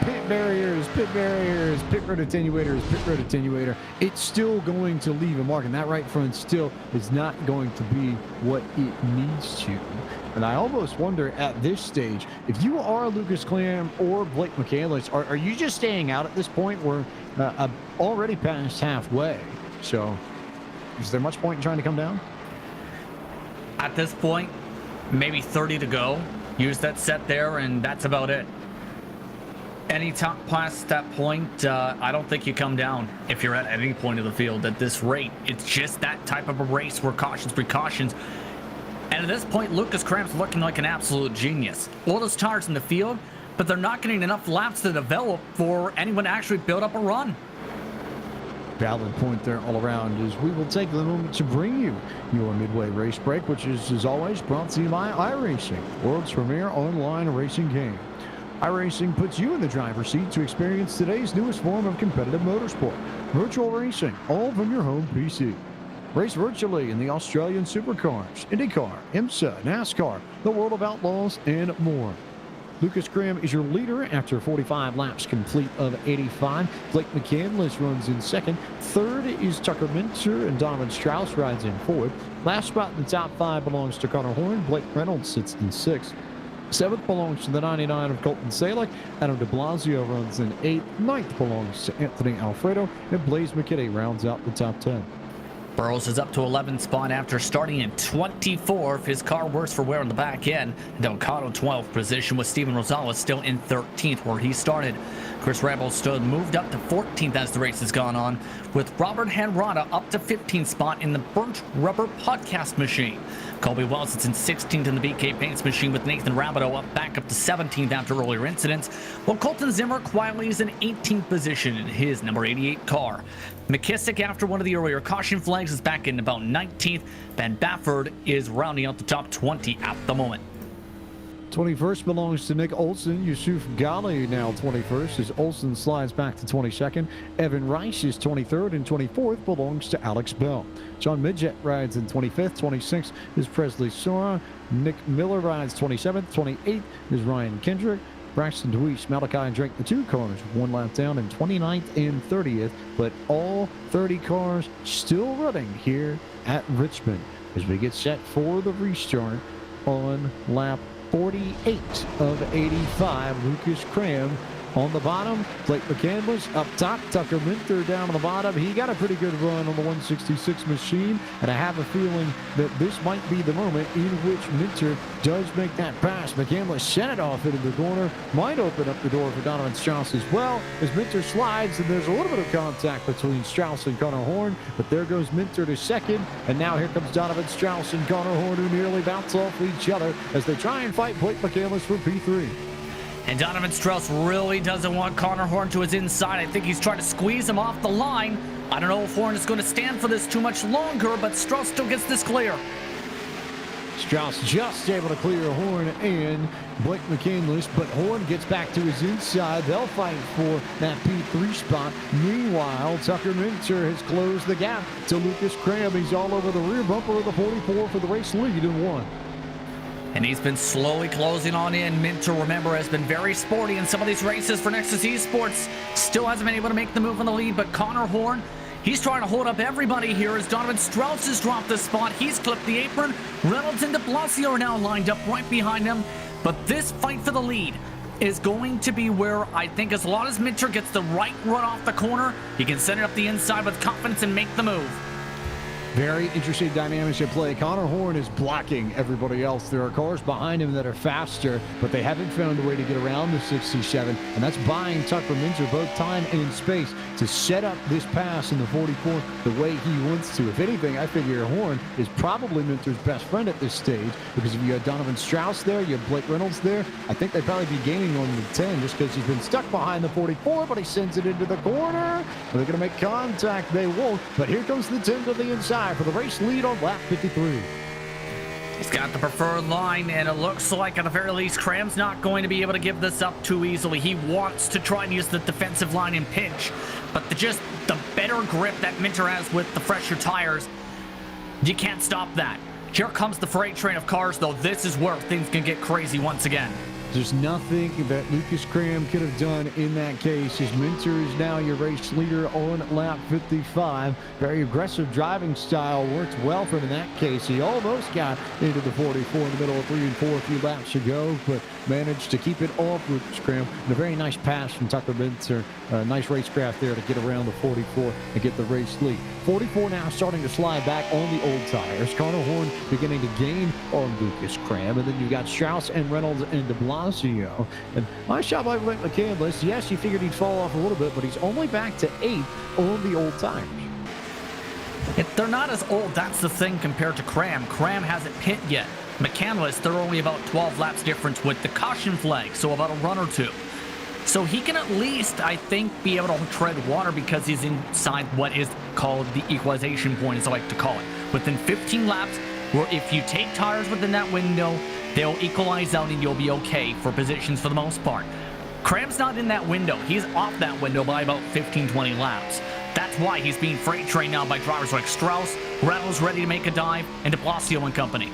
pit barriers, pit road attenuator. It's still going to leave a mark, and that right front still is not going to be what it needs to. And I almost wonder at this stage, if you are Lucas Clam or Blake McCandless, are you just staying out at this point? We're already past halfway. So is there much point in trying to come down? At this point, maybe 30 to go. Use that set there, and that's about it. Any top past that point, I don't think you come down if you're at any point of the field at this rate. It's just that type of a race where caution's precautions. And at this point, Lucas Cramp's looking like an absolute genius. All those tires in the field, but they're not getting enough laps to develop for anyone to actually build up a run. Valid point there all around as we will take the moment to bring you your midway race break, which is, as always, brought to you by iRacing, world's premier online racing game. iRacing puts you in the driver's seat to experience today's newest form of competitive motorsport, virtual racing, all from your home PC. Race virtually in the Australian Supercars, IndyCar, IMSA, NASCAR, the World of Outlaws, and more. Lucas Graham is your leader after 45 laps complete of 85. Blake McCandless runs in second. Third is Tucker Minter, and Donovan Strauss rides in fourth. Last spot in the top 5 belongs to Connor Horn. Blake Reynolds sits in sixth. Seventh belongs to the 99 of Colton Salek. Adam de Blasio runs in eighth. Ninth belongs to Anthony Alfredo. And Blaze McKinney rounds out the top 10. Burrows is up to 11th spot after starting in 24th. His car worse for wear on the back end. Delgado 12th position with Steven Rosales still in 13th where he started. Chris Rebel moved up to 14th as the race has gone on, with Robert Hanrada up to 15th spot in the Burnt Rubber Podcast Machine. Colby Wells sits in 16th in the BK Paints Machine, with Nathan Rabideau back up to 17th after earlier incidents, while Colton Zimmer quietly is in 18th position in his number 88 car. McKissick, after one of the earlier caution flags, is back in about 19th. Ben Bafford is rounding out the top 20 at the moment. 21st belongs to Nick Olson. Yusuf Ghali now 21st as Olson slides back to 22nd. Evan Rice is 23rd, and 24th belongs to Alex Bell. John Midget rides in 25th. 26th is Presley Sora. Nick Miller rides 27th. 28th is Ryan Kendrick. Braxton Deweese, Malachi, and Drake, the 2 cars, 1 lap down in 29th and 30th, but all 30 cars still running here at Richmond as we get set for the restart on lap 48 of 85. Lucas Cram on the bottom, Blake McCandless up top, Tucker Minter down on the bottom. He got a pretty good run on the 166 machine, and I have a feeling that this might be the moment in which Minter does make that pass. McCandless sent it off into the corner, might open up the door for Donovan Strauss as well as Minter slides, and there's a little bit of contact between Strauss and Connor Horn, but there goes Minter to second, and now here comes Donovan Strauss and Connor Horn, who nearly bounce off each other as they try and fight Blake McCandless for P3. And Donovan Strauss really doesn't want Connor Horn to his inside. I think he's trying to squeeze him off the line. I don't know if Horn is going to stand for this too much longer, but Strauss still gets this clear. Strauss just able to clear Horn and Blake McCandless, but Horn gets back to his inside. They'll fight for that P3 spot. Meanwhile, Tucker Minter has closed the gap to Lucas Cram. He's all over the rear bumper of the 44 for the race lead in 1. And he's been slowly closing on in. Minter, remember, has been very sporty in some of these races for Nexus Esports. Still hasn't been able to make the move on the lead, but Connor Horn, he's trying to hold up everybody here as Donovan Strauss has dropped the spot. He's clipped the apron. Reynolds and de Blasio are now lined up right behind him. But this fight for the lead is going to be where I think as long as Minter gets the right run off the corner, he can send it up the inside with confidence and make the move. Very interesting dynamics at play. Connor Horn is blocking everybody else. There are cars behind him that are faster, but they haven't found a way to get around the 67, and that's buying Tucker Minter both time and space to set up this pass in the 44 the way he wants to. If anything, I figure Horn is probably Minter's best friend at this stage, because if you had Donovan Strauss there, you have Blake Reynolds there, I think they'd probably be gaining on the 10 just because he's been stuck behind the 44, but he sends it into the corner. Are they going to make contact? They won't, but here comes the 10 to the inside for the race lead on lap 53. He's got the preferred line, and it looks like at the very least Cram's not going to be able to give this up too easily. He wants to try and use the defensive line and pinch, but the better grip that Minter has with the fresher tires, you can't stop that. Here comes the freight train of cars, though. This is where things can get crazy once again. There's nothing that Lucas Cram could have done in that case, as Minter is now your race leader on lap 55. Very aggressive driving style worked well for him in that case. He almost got into the 44 in the middle of 3 and 4 a few laps ago, but managed to keep it off Lucas Graham. And a very nice pass from Tucker Minter. Nice racecraft there to get around the 44 and get the race lead. 44 now starting to slide back on the old tires. Connor Horn beginning to gain on Lucas Graham. And then you got Strauss and Reynolds and de Blasio. And nice shot by Brent McCandless. Yes, you figured he'd fall off a little bit, but he's only back to 8th on the old tires. They're not as old, that's the thing, compared to Cram. Cram hasn't pit yet. McCandless, they're only about 12 laps difference with the caution flag, so about a run or two. So he can at least, I think, be able to tread water because he's inside what is called the equalization point, as I like to call it. Within 15 laps, where if you take tires within that window, they'll equalize out and you'll be okay for positions for the most part. Cram's not in that window. He's off that window by about 15, 20 laps. That's why he's being freight trained now by drivers like Strauss, Reynolds ready to make a dive, and de Blasio and company.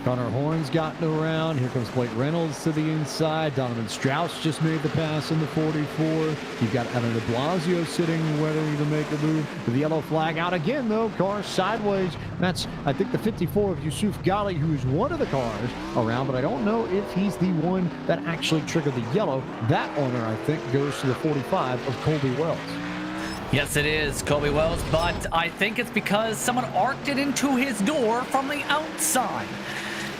Connor Horn's gotten around. Here comes Blake Reynolds to the inside. Donovan Strauss just made the pass in the 44. You've got Adam de Blasio sitting ready to make a move. With the yellow flag out again, though. Car sideways. That's, I think, the 54 of Yusuf Ghali, who's one of the cars around, but I don't know if he's the one that actually triggered the yellow. That honor, I think, goes to the 45 of Colby Wells. Yes, it is, Colby Wells, but I think it's because someone arced it into his door from the outside.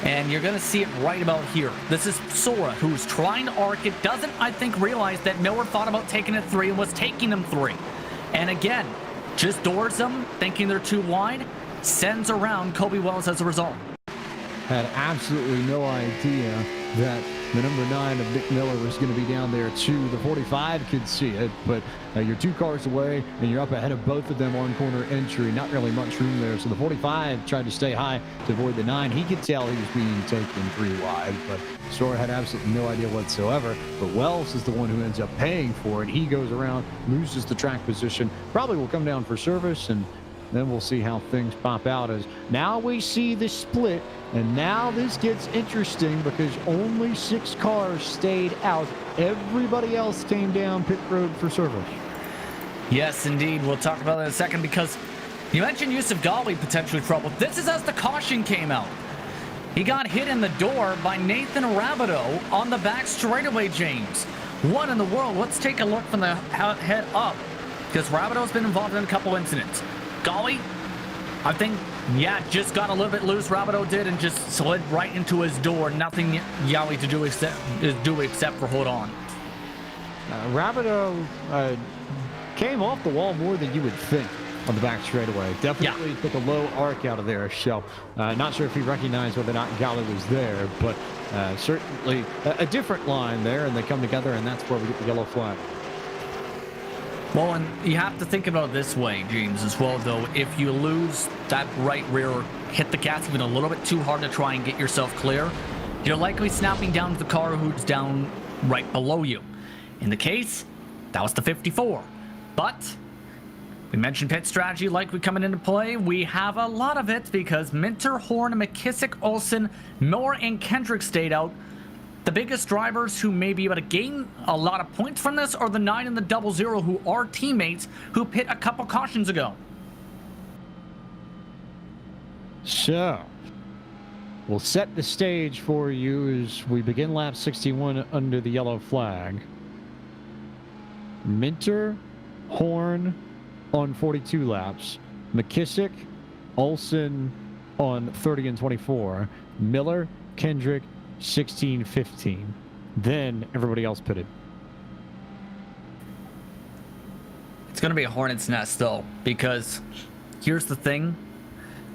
And you're going to see it right about here. This is Sora, who's trying to arc it, doesn't, I think, realize that Miller thought about taking it 3 and was taking them 3. And again, just doors them, thinking they're too wide, sends around Colby Wells as a result. Had absolutely no idea that the number 9 of Nick Miller was going to be down there too. The 45 could see it, but you're 2 cars away and you're up ahead of both of them on corner entry. Not really much room there. So the 45 tried to stay high to avoid the 9. He could tell he was being taken 3 wide, but Sora had absolutely no idea whatsoever. But Wells is the one who ends up paying for it. He goes around, loses the track position, probably will come down for service, and then we'll see how things pop out. As now we see the split, and now this gets interesting because only 6 cars stayed out. Everybody else came down pit road for service. Yes, indeed. We'll talk about that in a second because you mentioned Yusuf Ghali potentially trouble. This is as the caution came out. He got hit in the door by Nathan Rabideau on the back straightaway, James. What in the world? Let's take a look from the head up because Rabideau's been involved in a couple incidents. Ghali, I think, yeah, just got a little bit loose. Rabideau did and just slid right into his door. Nothing Yowie to do except for hold on. Rabideau came off the wall more than you would think on the back straightaway. Definitely took a low arc out of there. So not sure if he recognized whether or not Ghali was there, but certainly a different line there, and they come together, and that's where we get the yellow flag. Well, and you have to think about it this way, James, as well, though. If you lose that right rear, hit the gas even a little bit too hard to try and get yourself clear, you're likely snapping down to the car who's down right below you. In the case, that was the 54. But we mentioned pit strategy likely coming into play. We have a lot of it because Minter, Horn, McKissick, Olsen, Miller, and Kendrick stayed out. The biggest drivers who may be able to gain a lot of points from this are the 9 and the 00 who are teammates who pit a couple cautions ago. So, we'll set the stage for you as we begin lap 61 under the yellow flag. Minter, Horn on 42 laps. McKissick, Olsen on 30 and 24. Miller, Kendrick, 16, 15. Then everybody else pitted. It's going to be a hornet's nest, though, because here's the thing.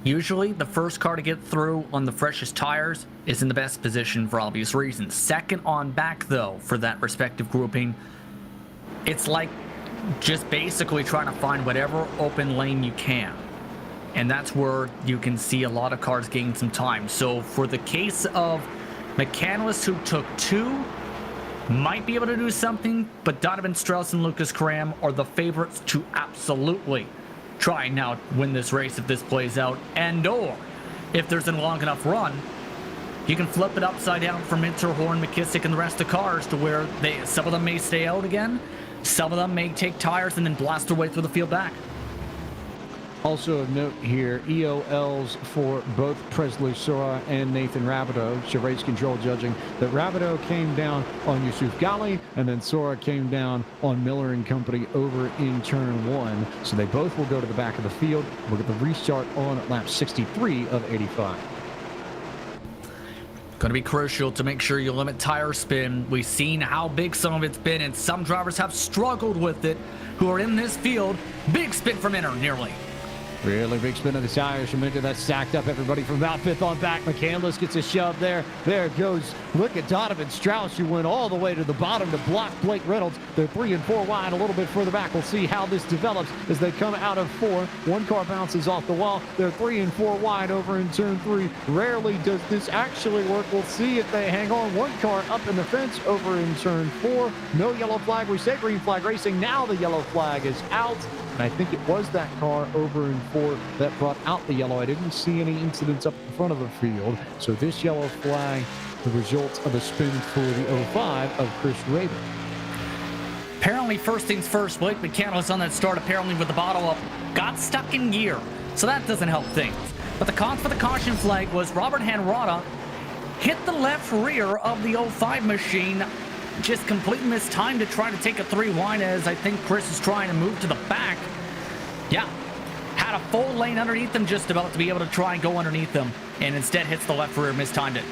Usually, the first car to get through on the freshest tires is in the best position for obvious reasons. Second on back, though, for that respective grouping, it's like just basically trying to find whatever open lane you can. And that's where you can see a lot of cars gain some time. So for the case of McCandless, who took 2, might be able to do something, but Donovan Strauss and Lucas Cram are the favorites to absolutely try and now win this race if this plays out. And or if there's a long enough run, you can flip it upside down for Minter, Horn, McKissick, and the rest of the cars to where some of them may stay out again, some of them may take tires and then blast their way through the field back. Also of note here, EOLs for both Presley Sora and Nathan Rabideau. So race control judging that Rabideau came down on Yusuf Ghali, and then Sora came down on Miller and Company over in turn 1. So they both will go to the back of the field. We'll get the restart on lap 63 of 85. Going to be crucial to make sure you limit tire spin. We've seen how big some of it's been, and some drivers have struggled with it who are in this field. Big spin from Inner, nearly. Really big spin of the tires from Inter. That stacked up everybody from about 5th on back. McCandless gets a shove there. There it goes. Look at Donovan Strauss, who went all the way to the bottom to block Blake Reynolds. They're 3 and 4 wide, a little bit further back. We'll see how this develops as they come out of 4. One car bounces off the wall. They're 3 and 4 wide over in turn 3. Rarely does this actually work. We'll see if they hang on. One car up in the fence over in turn 4. No yellow flag. We say green flag racing. Now the yellow flag is out. And I think it was that car over in 4 that brought out the yellow. I didn't see any incidents up in front of the field. So this yellow flag, the result of a spin for the 05 of Chris Rader. Apparently, first things first, Blake McCandless on that start, apparently with the bottle up, got stuck in gear. So that doesn't help things. But the cause for the caution flag was Robert Hanrada hit the left rear of the 05 machine. Just completely missed time to try to take a 3 wide, as I think Chris is trying to move to the back. Yeah, had a full lane underneath them, just about to be able to try and go underneath them, and instead hits the left rear, mistimed it.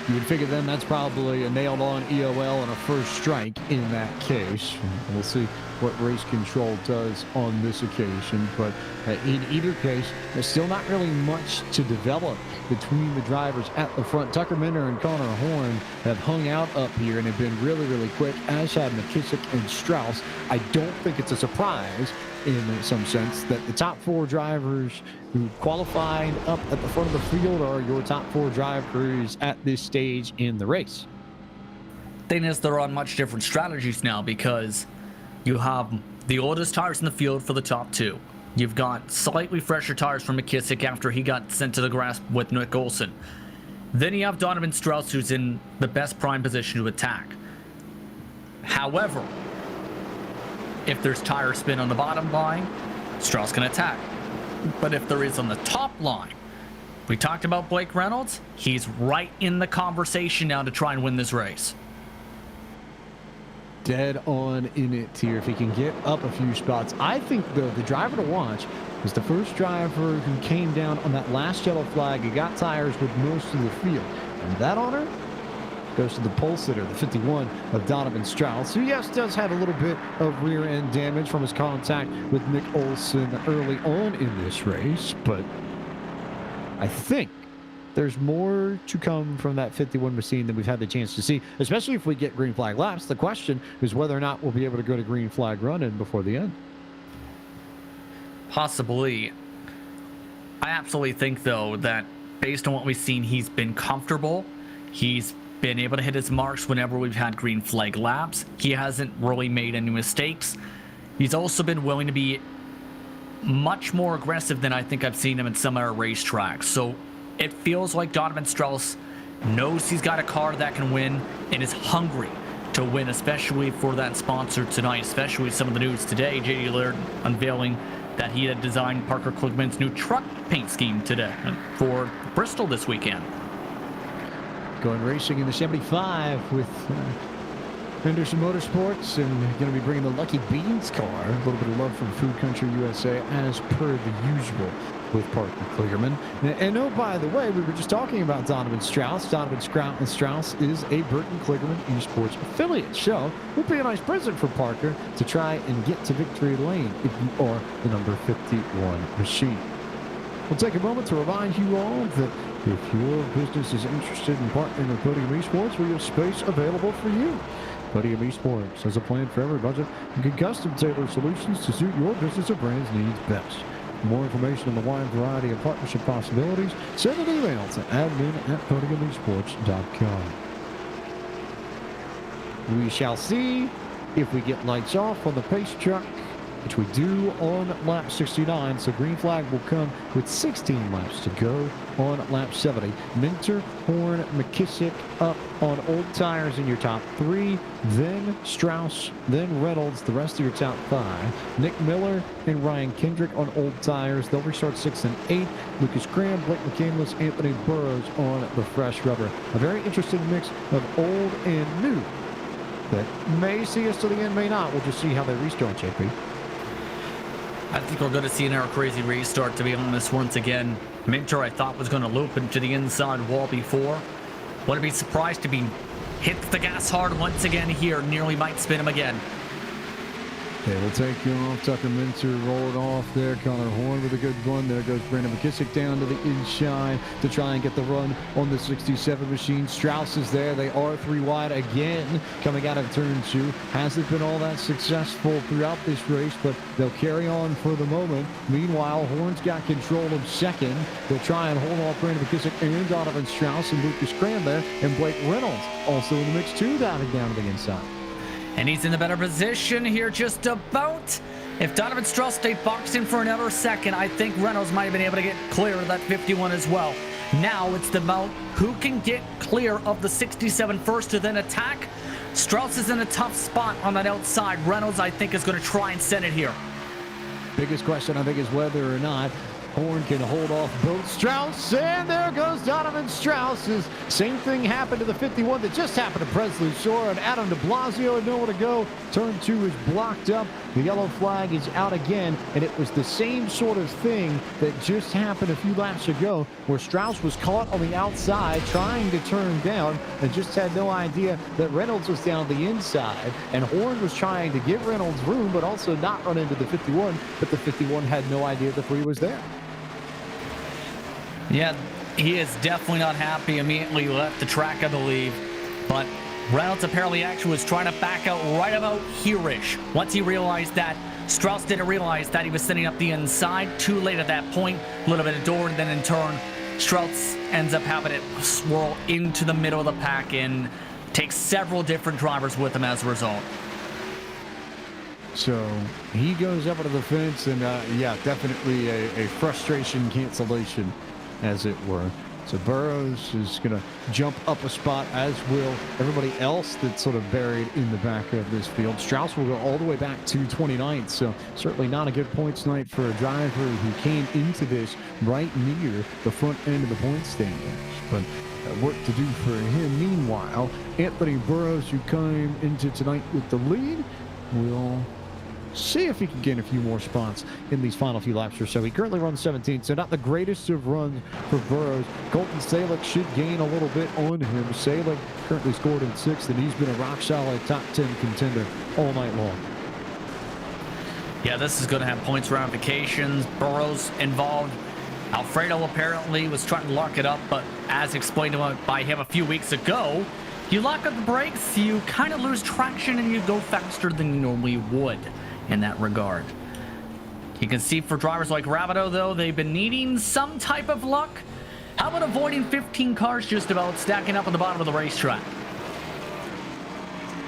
You would figure then that's probably a nailed-on EOL and a first strike in that case. We'll see what race control does on this occasion, but in either case, there's still not really much to develop between the drivers at the front. Tucker Minner and Connor Horn have hung out up here and have been really, really quick, as have McKissick and Strauss. I don't think it's a surprise in some sense that the top 4 drivers who qualified up at the front of the field are your top 4 drivers at this stage in the race. Thing is, they're on much different strategies now, because you have the oldest tires in the field for the top 2. You've got slightly fresher tires from McKissick after he got sent to the grass with Nick Olson. Then you have Donovan Strauss, who's in the best prime position to attack. However, if there's tire spin on the bottom line, Strauss can attack. But if there is on the top line, we talked about Blake Reynolds, he's right in the conversation now to try and win this race. Dead on in it here if he can get up a few spots. I think, though, the driver to watch was the first driver who came down on that last yellow flag. He got tires with most of the field. And that honor goes to the pole sitter, the 51 of Donovan Strauss, who, yes, does have a little bit of rear end damage from his contact with Nick Olson early on in this race. But I think there's more to come from that 51 machine than we've had the chance to see, especially if we get green flag laps. The question is whether or not we'll be able to go to green flag run-in before the end. Possibly. I absolutely think, though, that based on what we've seen, he's been comfortable. He's been able to hit his marks whenever we've had green flag laps. He hasn't really made any mistakes. He's also been willing to be much more aggressive than I think I've seen him in some other racetracks. So it feels like Donovan Strauss knows he's got a car that can win and is hungry to win, especially for that sponsor tonight, especially some of the news today. JD Laird unveiling that he had designed Parker Kligerman's new truck paint scheme today for Bristol this weekend. Going racing in the 75 with Henderson Motorsports, and going to be bringing the Lucky Beans car. A little bit of love from Food Country USA, as per the usual with Parker Kligerman. And oh, by the way, we were just talking about Donovan Strauss. Donovan Strauss is a Burton Kligerman Esports affiliate. So it would be a nice present for Parker to try and get to victory lane if you are the number 51 machine. We'll take a moment to remind you all that if your business is interested in partnering with Podium Esports, we have space available for you. Podium Esports has a plan for every budget and can custom tailor solutions to suit your business or brand's needs best. For more information on the wide variety of partnership possibilities, send an email to admin@podiumesports.com. We shall see if we get lights off on the pace truck, which we do on lap 69. So green flag will come with 16 laps to go on lap 70. Minter, Horn, McKissick up on old tires in your top 3, then Strauss, then Reynolds, the rest of your top 5. Nick Miller and Ryan Kendrick on old tires. They'll restart 6 and 8. Lucas Graham, Blake McCandless, Anthony Burrows on the fresh rubber. A very interesting mix of old and new that may see us to the end, may not. We'll just see how they restart, JP. I think we're going to see another crazy restart, to be honest, once again. Minter, I thought, was going to loop into the inside wall before. Wouldn't be surprised to be hit the gas hard once again here. Nearly might spin him again. They will take you off. Tucker Minter roll it off there. Connor Horn with a good one. There goes Brandon McKissick down to the inside to try and get the run on the 67 machine. Strauss is there. They are 3 wide again coming out of turn 2. Hasn't been all that successful throughout this race, but they'll carry on for the moment. Meanwhile, Horn's got control of second. They'll try and hold off Brandon McKissick and Donovan Strauss and Lucas Graham there. And Blake Reynolds also in the mix too, diving down to the inside. And he's in the better position here just about. If Donovan Strauss stayed boxed in for another second, I think Reynolds might have been able to get clear of that 51 as well. Now it's about who can get clear of the 67 first to then attack. Strauss is in a tough spot on that outside. Reynolds, I think, is going to try and send it here. Biggest question, I think, is whether or not Horn can hold off both Strauss, and there goes Donovan Strauss. Same thing happened to the 51 that just happened to Presley Shore, and Adam de Blasio had nowhere to go. Turn 2 is blocked up. The yellow flag is out again, and it was the same sort of thing that just happened a few laps ago, where Strauss was caught on the outside trying to turn down and just had no idea that Reynolds was down the inside, and Horn was trying to give Reynolds room but also not run into the 51, but the 51 had no idea the 3 was there. Yeah, he is definitely not happy. Immediately left the track, I believe. But Reynolds apparently actually was trying to back out right about here-ish. Once he realized that, Strauss didn't realize that he was sending up the inside. Too late at that point. A little bit of door, and then in turn, Strauss ends up having it swirl into the middle of the pack and takes several different drivers with him as a result. So he goes up to the fence, and yeah, definitely a frustration cancellation, as it were. So Burrows is going to jump up a spot, as will everybody else that's sort of buried in the back of this field. Strauss will go all the way back to 29th, so certainly not a good points night for a driver who came into this right near the front end of the point standings. But work to do for him. Meanwhile, Anthony Burrows, who came into tonight with the lead, will see if he can gain a few more spots in these final few laps or so. He currently runs 17th, so not the greatest of runs for Burrows. Colton Salick should gain a little bit on him. Salick currently scored in 6th, and he's been a rock-solid top 10 contender all night long. Yeah, this is going to have points ramifications. Burrows involved. Alfredo apparently was trying to lock it up, but as explained by him a few weeks ago, you lock up the brakes, you kind of lose traction, and you go faster than you normally would in that regard. You can see for drivers like Rabideau, though, they've been needing some type of luck. How about avoiding 15 cars just about stacking up at the bottom of the racetrack?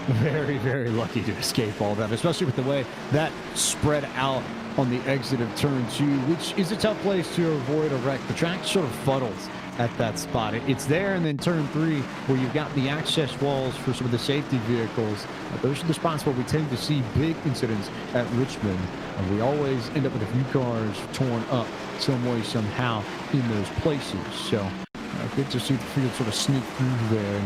Very, very lucky to escape all that, especially with the way that spread out on the exit of turn 2, which is a tough place to avoid a wreck. The track sort of fuddles at that spot. It's there, and then turn 3 where you've got the access walls for some of the safety vehicles. Those are the spots where we tend to see big incidents at Richmond. We always end up with a few cars torn up some way, somehow in those places. So good to see the field sort of sneak through there.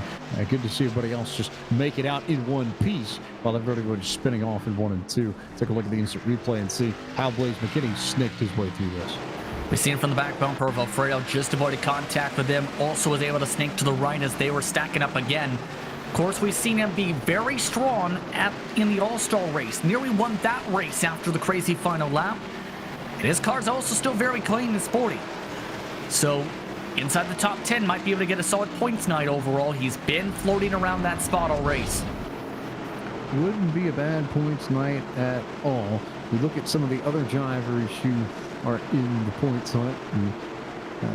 Good to see everybody else just make it out in one piece while everybody was spinning off in 1 and 2. Take a look at the instant replay and see how Blaze McKinney snaked his way through this. We've seen from the back bumper of Alfredo, just avoided contact with them. Also was able to snake to the right as they were stacking up again. Of course, we've seen him be very strong in the All-Star race. Nearly won that race after the crazy final lap. And his car's also still very clean and sporty. So inside the top 10, might be able to get a solid points night overall. He's been floating around that spot all race. Wouldn't be a bad points night at all. We look at some of the other drivers who are in the points hunt.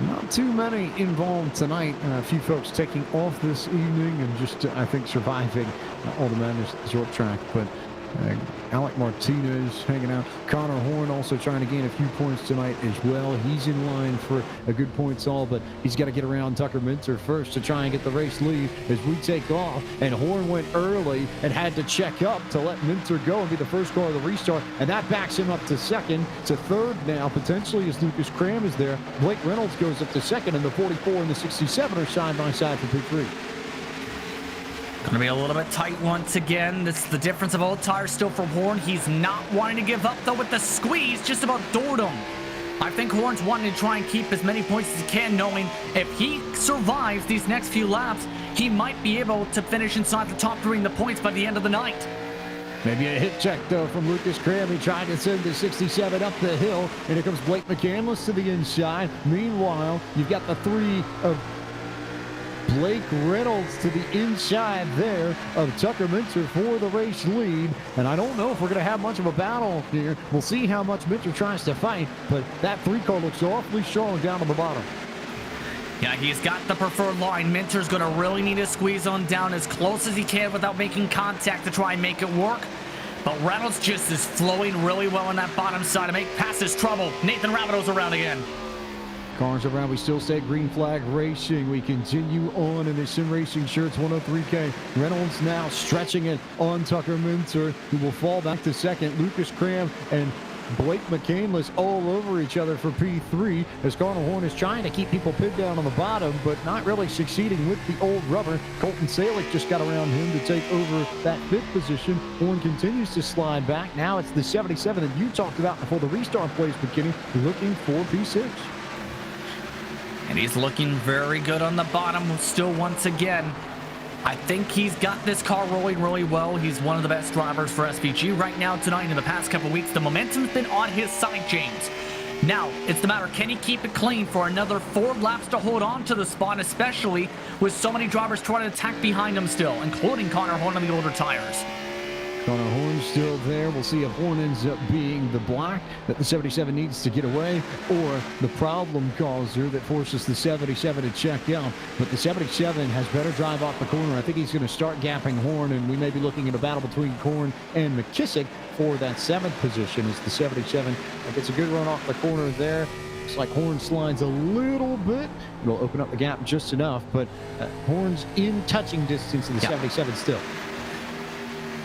Not too many involved tonight. A few folks taking off this evening and just, I think, surviving all the madness at the short track. But Alec Martinez hanging out. Connor Horn also trying to gain a few points tonight as well. He's in line for a good points all, but he's got to get around Tucker Minter first to try and get the race lead as we take off. And Horn went early and had to check up to let Minter go and be the first car of the restart. And that backs him up to second. To third now, potentially, as Lucas Cram is there. Blake Reynolds goes up to second, and the 44 and the 67 are side by side for P3. Going to be a little bit tight once again. This is the difference of old tires still for Horn. He's not wanting to give up, though, with the squeeze. Just about doored him. I think Horn's wanting to try and keep as many points as he can, knowing if he survives these next few laps, he might be able to finish inside the top 3 in the points by the end of the night. Maybe a hit check, though, from Lucas Cram. He tried to send the 67 up the hill, and here comes Blake McCandless to the inside. Meanwhile, you've got the 3 of Blake Reynolds to the inside there of Tucker Minter for the race lead. And I don't know if we're going to have much of a battle here. We'll see how much Minter tries to fight, but that 3 car looks awfully strong down on the bottom. Yeah, he's got the preferred line. Minter's going to really need to squeeze on down as close as he can without making contact to try and make it work. But Reynolds just is flowing really well on that bottom side to make passes trouble. Nathan Rabideau's around again. Cars around, we still stay green flag racing. We continue on in the Sim Racing Shirts 103K. Reynolds now stretching it on Tucker Minter, who will fall back to second. Lucas Cram and Blake McCandless all over each other for P3 as Connor Horn is trying to keep people pinned down on the bottom, but not really succeeding with the old rubber. Colton Salick just got around him to take over that 5th position. Horn continues to slide back. Now it's the 77 that you talked about before the restart plays beginning, looking for P6. And he's looking very good on the bottom still once again. I think he's got this car rolling really well. He's one of the best drivers for SVG right now tonight. In the past couple weeks, the momentum's been on his side, James. Now, it's the matter, can he keep it clean for another 4 laps to hold on to the spot, especially with so many drivers trying to attack behind him still, including Connor Horn on the older tires. Connor Horn still there. We'll see if Horn ends up being the block that the 77 needs to get away, or the problem causer that forces the 77 to check out. But the 77 has better drive off the corner. I think he's going to start gapping Horn, and we may be looking at a battle between Horn and McKissick for that 7th position as the 77 gets a good run off the corner there. Looks like Horn slides a little bit. It'll open up the gap just enough, but Horn's in touching distance of the 77 still.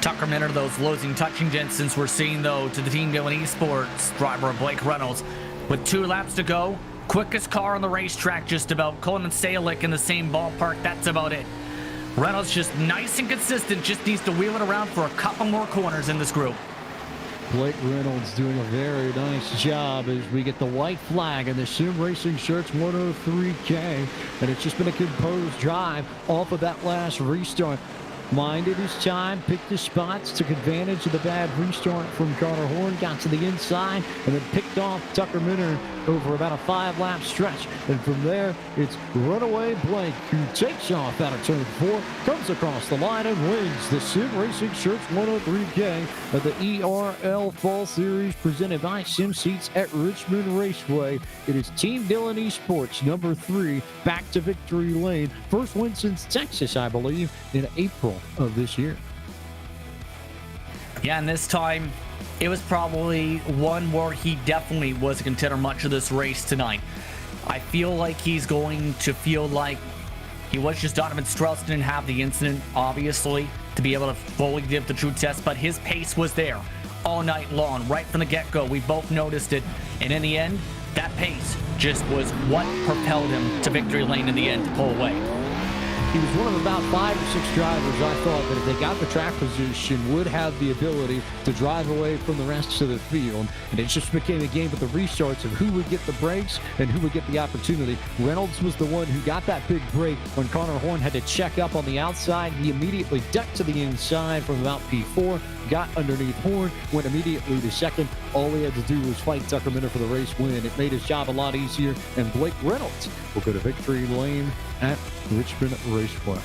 Tucker Minter, those losing touching distance we're seeing, though, to the Team Dillon Esports driver Blake Reynolds. With 2 laps to go, quickest car on the racetrack just about. Colton Salick in the same ballpark, that's about it. Reynolds just nice and consistent, just needs to wheel it around for a couple more corners in this group. Blake Reynolds doing a very nice job as we get the white flag in the Sim Racing Shirts 103K. And it's just been a composed drive off of that last restart. Minded his time, picked his spots, took advantage of the bad restart from Connor Horn, got to the inside, and then picked off Tucker Minter over about a 5-lap stretch. And from there, it's runaway Blake, who takes off out of turn 4, comes across the line and wins the Sim Racing Shirts 103K of the ERL Fall Series presented by Sim Seats at Richmond Raceway. It is Team Dillon Esports number 3 back to victory lane. First win since Texas, I believe, in April of this year. Yeah, and this time it was probably one where he definitely was a contender much of this race tonight. I feel like he's going to feel like he was just Donovan Strauss, didn't have the incident, obviously, to be able to fully give the true test, but his pace was there all night long, right from the get-go. We both noticed it, and in the end, that pace just was what propelled him to victory lane in the end to pull away. He was one of about 5 or 6 drivers I thought that if they got the track position would have the ability to drive away from the rest of the field. And it just became a game with the restarts of who would get the breaks and who would get the opportunity. Reynolds was the one who got that big break when Connor Horn had to check up on the outside. He immediately ducked to the inside from about P4, got underneath Horn, went immediately to second. All he had to do was fight Tucker Minter for the race win. It made his job a lot easier, and Blake Reynolds will go to victory lane at Richmond Raceway.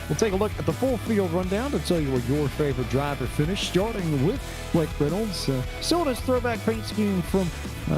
We'll take a look at the full field rundown to tell you where your favorite driver finished, starting with Blake Reynolds. Still in his throwback paint scheme from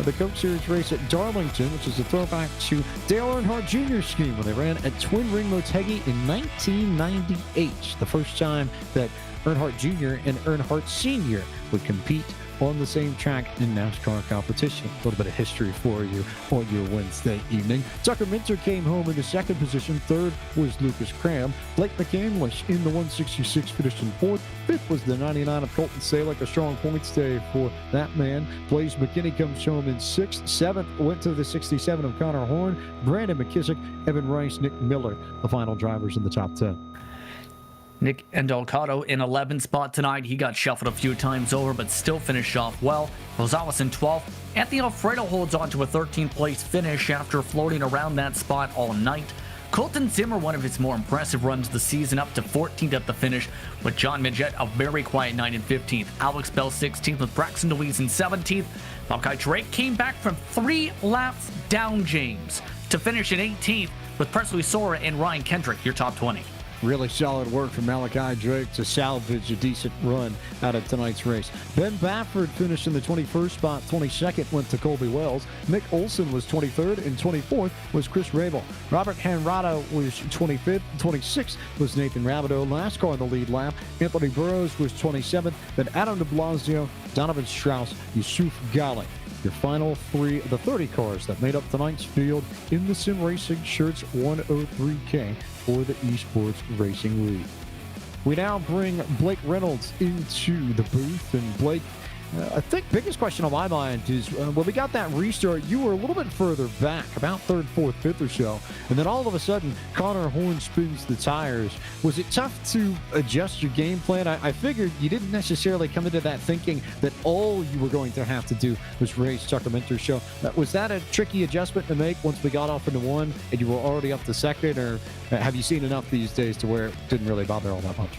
the Coke Series race at Darlington, which is a throwback to Dale Earnhardt Jr. scheme when they ran at Twin Ring Motegi in 1998. The first time that Earnhardt Jr. and Earnhardt Sr. would compete on the same track in NASCAR competition. A little bit of history for you on your Wednesday evening. Tucker Minter came home in the second position. Third was Lucas Cram. Blake McCandless in the 166 finished in fourth. Fifth was the 99 of Colton Salick. A strong points day for that man. Blaze McKinney comes home in sixth. Seventh went to the 67 of Connor Horn. Brandon McKissick, Evan Rice, Nick Miller, the final drivers in the top 10. Nick Endolcado in 11th spot tonight. He got shuffled a few times over, but still finished off well. Rosales in 12th. Anthony Alfredo holds on to a 13th place finish after floating around that spot all night. Colton Zimmer, one of his more impressive runs of the season, up to 14th at the finish, with John Midget a very quiet night in 15th. Alex Bell 16th, with Braxton Louise in 17th. Malachi Drake came back from 3 laps down, James, to finish in 18th, with Presley Sora and Ryan Kendrick, your top 20. Really solid work from Malachi Drake to salvage a decent run out of tonight's race. Ben Bafford finished in the 21st spot. 22nd went to Colby Wells. Nick Olson was 23rd, and 24th was Chris Rabel. Robert Hanrado was 25th. 26th was Nathan Rabideau. Last car in the lead lap. Anthony Burrows was 27th. Then Adam de Blasio, Donovan Strauss, Yusuf Ghali. Your final three of the 30 cars that made up tonight's field in the Sim Racing Shirts 103K for the Esports Racing League. We now bring Blake Reynolds into the booth. And Blake, I think biggest question on my mind is when we got that restart, you were a little bit further back, about third, fourth, fifth or so. And then all of a sudden, Connor Horn spins the tires. Was it tough to adjust your game plan? I figured you didn't necessarily come into that thinking that all you were going to have to do was race Tucker Minter's show. Was that a tricky adjustment to make once we got off into one and you were already up to second? Or have you seen enough these days to where it didn't really bother all that much?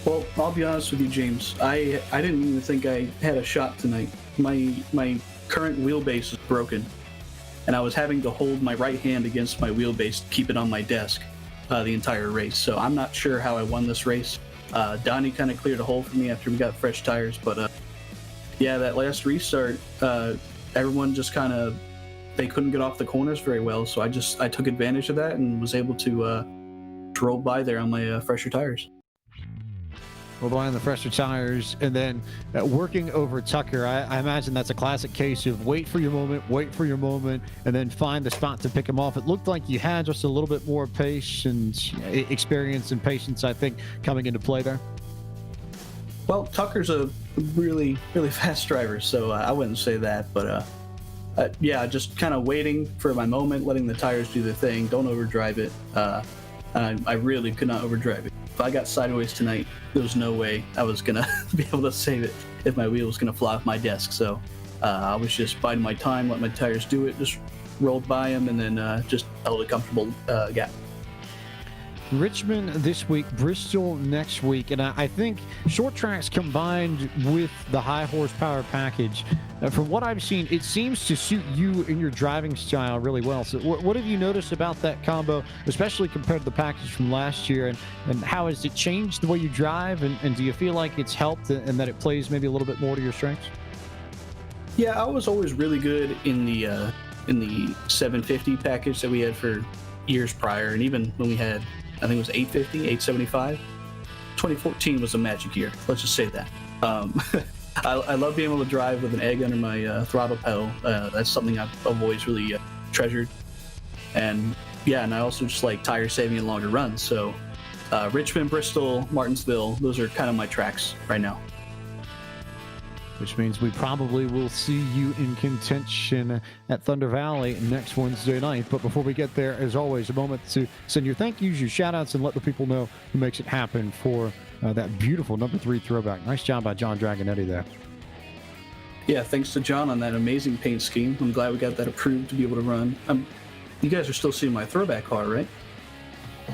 Well, I'll be honest with you, James. I didn't even think I had a shot tonight. My current wheelbase is broken, and I was having to hold my right hand against my wheelbase to keep it on my desk the entire race. So I'm not sure how I won this race. Donnie kind of cleared a hole for me after we got fresh tires, but yeah, that last restart, everyone just they couldn't get off the corners very well. So I took advantage of that and was able to roll by there on my fresher tires. Well, behind the fresher tires, and then working over Tucker. I imagine that's a classic case of wait for your moment, and then find the spot to pick him off. It looked like you had just a little bit more pace and experience and patience, I think, coming into play there. Well, Tucker's a really, really fast driver, so I wouldn't say that. But yeah, just kind of waiting for my moment, letting the tires do their thing. Don't overdrive it. I really could not overdrive it. If I got sideways tonight, there was no way I was going to be able to save it if my wheel was going to fly off my desk. So I was just biding my time, let my tires do it, just rolled by them, and then just held a comfortable gap. Richmond this week, Bristol next week, and I think short tracks combined with the high horsepower package, from what I've seen, it seems to suit you and your driving style really well. So what have you noticed about that combo, especially compared to the package from last year, and how has it changed the way you drive, and do you feel like it's helped and that it plays maybe a little bit more to your strengths? Yeah, I was always really good in the 750 package that we had for years prior, and even when we had, I think it was 850, 875. 2014 was a magic year. Let's just say that. I love being able to drive with an egg under my throttle pedal. That's something I've always really treasured. And yeah, and I also just like tire saving and longer runs. So Richmond, Bristol, Martinsville, those are kind of my tracks right now. Which means we probably will see you in contention at Thunder Valley next Wednesday night. But before we get there, as always, a moment to send your thank yous, your shout-outs, and let the people know who makes it happen for that beautiful number 3 throwback. Nice job by John Dragonetti there. Yeah, thanks to John on that amazing paint scheme. I'm glad we got that approved to be able to run. You guys are still seeing my throwback car, right?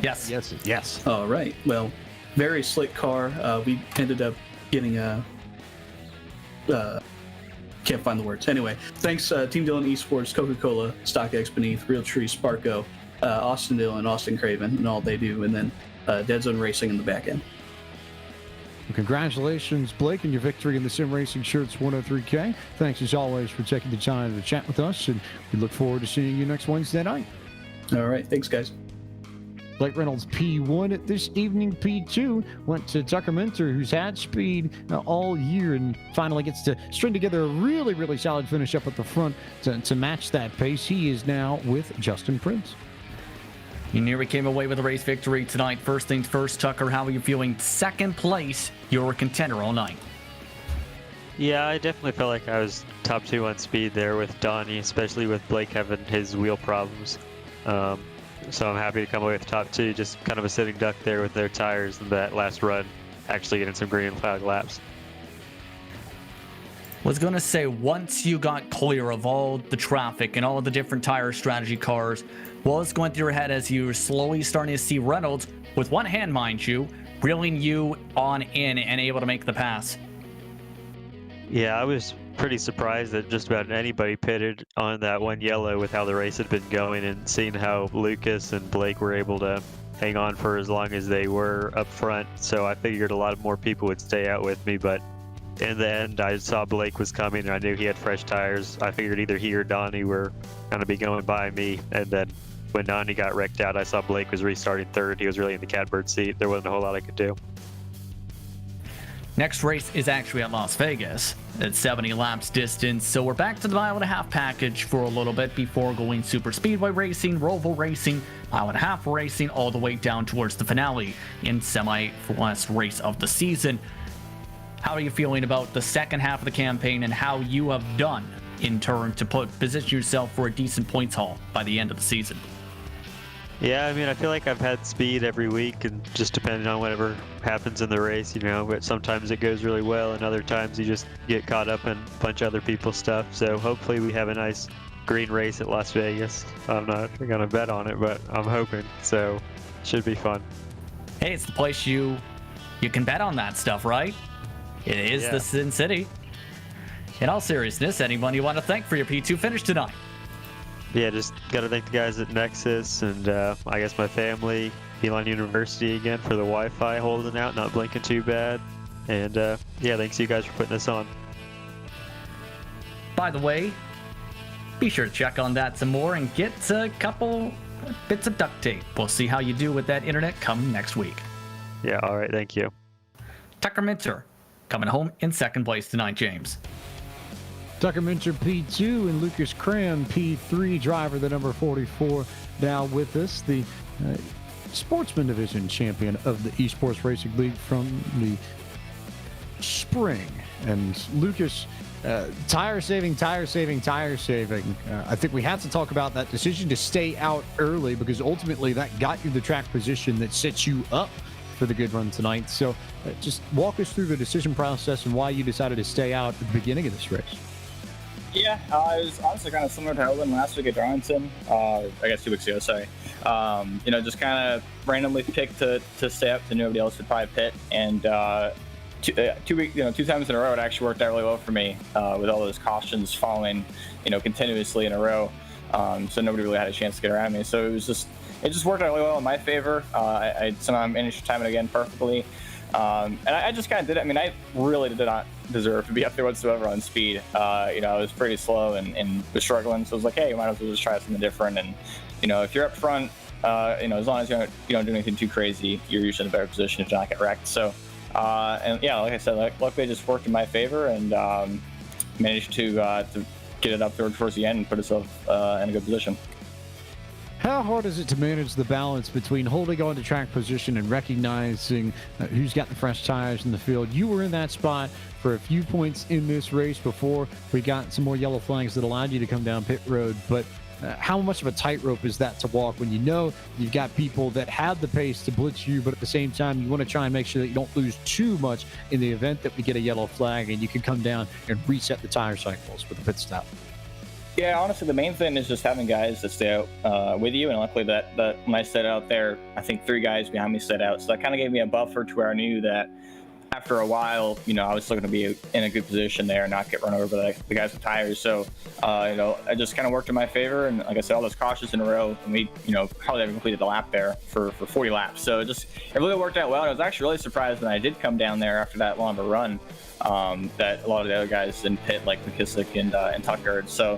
Yes. Yes. All right. Well, very slick car. We ended up getting can't find the words. Anyway, thanks Team Dillon Esports, Coca-Cola, StockX Beneath, Realtree, Sparco, Austin Dillon, Austin Craven, and all they do, and then Dead Zone Racing in the back end. Well, congratulations, Blake, on your victory in the Sim Racing Shirts 103K. Thanks, as always, for taking the time to chat with us, and we look forward to seeing you next Wednesday night. All right. Thanks, guys. Blake Reynolds P1 at this evening. P2 went to Tucker Minter, who's had speed all year and finally gets to string together a really, really solid finish up at the front to match that pace. He is now with Justin Prince. You nearly came away with a race victory tonight. First things first, Tucker, how are you feeling? Second place, you're a contender all night. Yeah, I definitely felt like I was top 2 on speed there with Donnie, especially with Blake having his wheel problems. So I'm happy to come away with top 2, just kind of a sitting duck there with their tires in that last run, actually getting some green flag laps. Was going to say, once you got clear of all the traffic and all of the different tire strategy cars, what was going through your head as you were slowly starting to see Reynolds, with one hand, mind you, reeling you on in and able to make the pass? Yeah, I was pretty surprised that just about anybody pitted on that one yellow with how the race had been going, and seeing how Lucas and Blake were able to hang on for as long as they were up front. So I figured a lot more people would stay out with me, but in the end, I saw Blake was coming and I knew he had fresh tires. I figured either he or Donnie were going to be going by me, and then when Donnie got wrecked out, I saw Blake was restarting third. He was really in the catbird seat. There wasn't a whole lot I could do. Next race is actually at Las Vegas at 70 laps distance, so we're back to the mile-and-a-half package for a little bit before going super speedway racing, Roval racing, mile-and-a-half racing, all the way down towards the finale in semi-last race of the season. How are you feeling about the second half of the campaign and how you have done in turn to position yourself for a decent points haul by the end of the season? Yeah, I mean, I feel like I've had speed every week, and just depending on whatever happens in the race, but sometimes it goes really well, and other times you just get caught up in a bunch of other people's stuff. So hopefully we have a nice green race at Las Vegas. I'm not going to bet on it, but I'm hoping. So it should be fun. Hey, it's the place you can bet on that stuff, right? It is the Sin City. In all seriousness, anyone you want to thank for your P2 finish tonight? Yeah, just got to thank the guys at Nexus, and I guess my family, Elon University again for the Wi-Fi holding out, not blinking too bad. And yeah, thanks to you guys for putting this on. By the way, be sure to check on that some more and get a couple bits of duct tape. We'll see how you do with that internet come next week. Yeah, all right, thank you. Tucker Minter coming home in second place tonight, James. Tucker Minter P2 and Lucas Cram P3, driver the number 44, now with us, the Sportsman Division champion of the Esports Racing League from the spring. And Lucas, tire saving. I think we have to talk about that decision to stay out early, because ultimately that got you the track position that sets you up for the good run tonight. So just walk us through the decision process and why you decided to stay out at the beginning of this race. Yeah, it was honestly kind of similar to how it went last week at Darlington. I guess 2 weeks ago, sorry. Just kind of randomly picked to stay up so nobody else would probably pit. And 2 times in a row, it actually worked out really well for me with all those cautions following, continuously in a row. So nobody really had a chance to get around me. So it just worked out really well in my favor. I somehow managed to time it again perfectly. And I just kind of did it. I mean, I really did not deserve to be up there whatsoever on speed. I was pretty slow and was struggling. So I was like, hey, you might as well just try something different. And, if you're up front, as long as you don't do anything too crazy, you're usually in a better position to not get wrecked. So, like I said, luckily it just worked in my favor, and managed to get it up there towards the end and put itself in a good position. How hard is it to manage the balance between holding on to track position and recognizing who's got the fresh tires in the field? You were in that spot for a few points in this race before we got some more yellow flags that allowed you to come down pit road. But how much of a tightrope is that to walk when you know you've got people that have the pace to blitz you, but at the same time you want to try and make sure that you don't lose too much in the event that we get a yellow flag and you can come down and reset the tire cycles with a pit stop? Yeah, honestly, the main thing is just having guys that stay out with you. And luckily that when I set out there, I think 3 guys behind me set out. So that kind of gave me a buffer to where I knew that after a while, I was still going to be in a good position there and not get run over by the guys with tires. So, I just kind of worked in my favor. And like I said, all those cautions in a row, and we, probably haven't completed the lap there for 40 laps. So it really worked out well. And I was actually really surprised when I did come down there after that long of a run, that a lot of the other guys didn't pit, like McKissick and Tucker. So,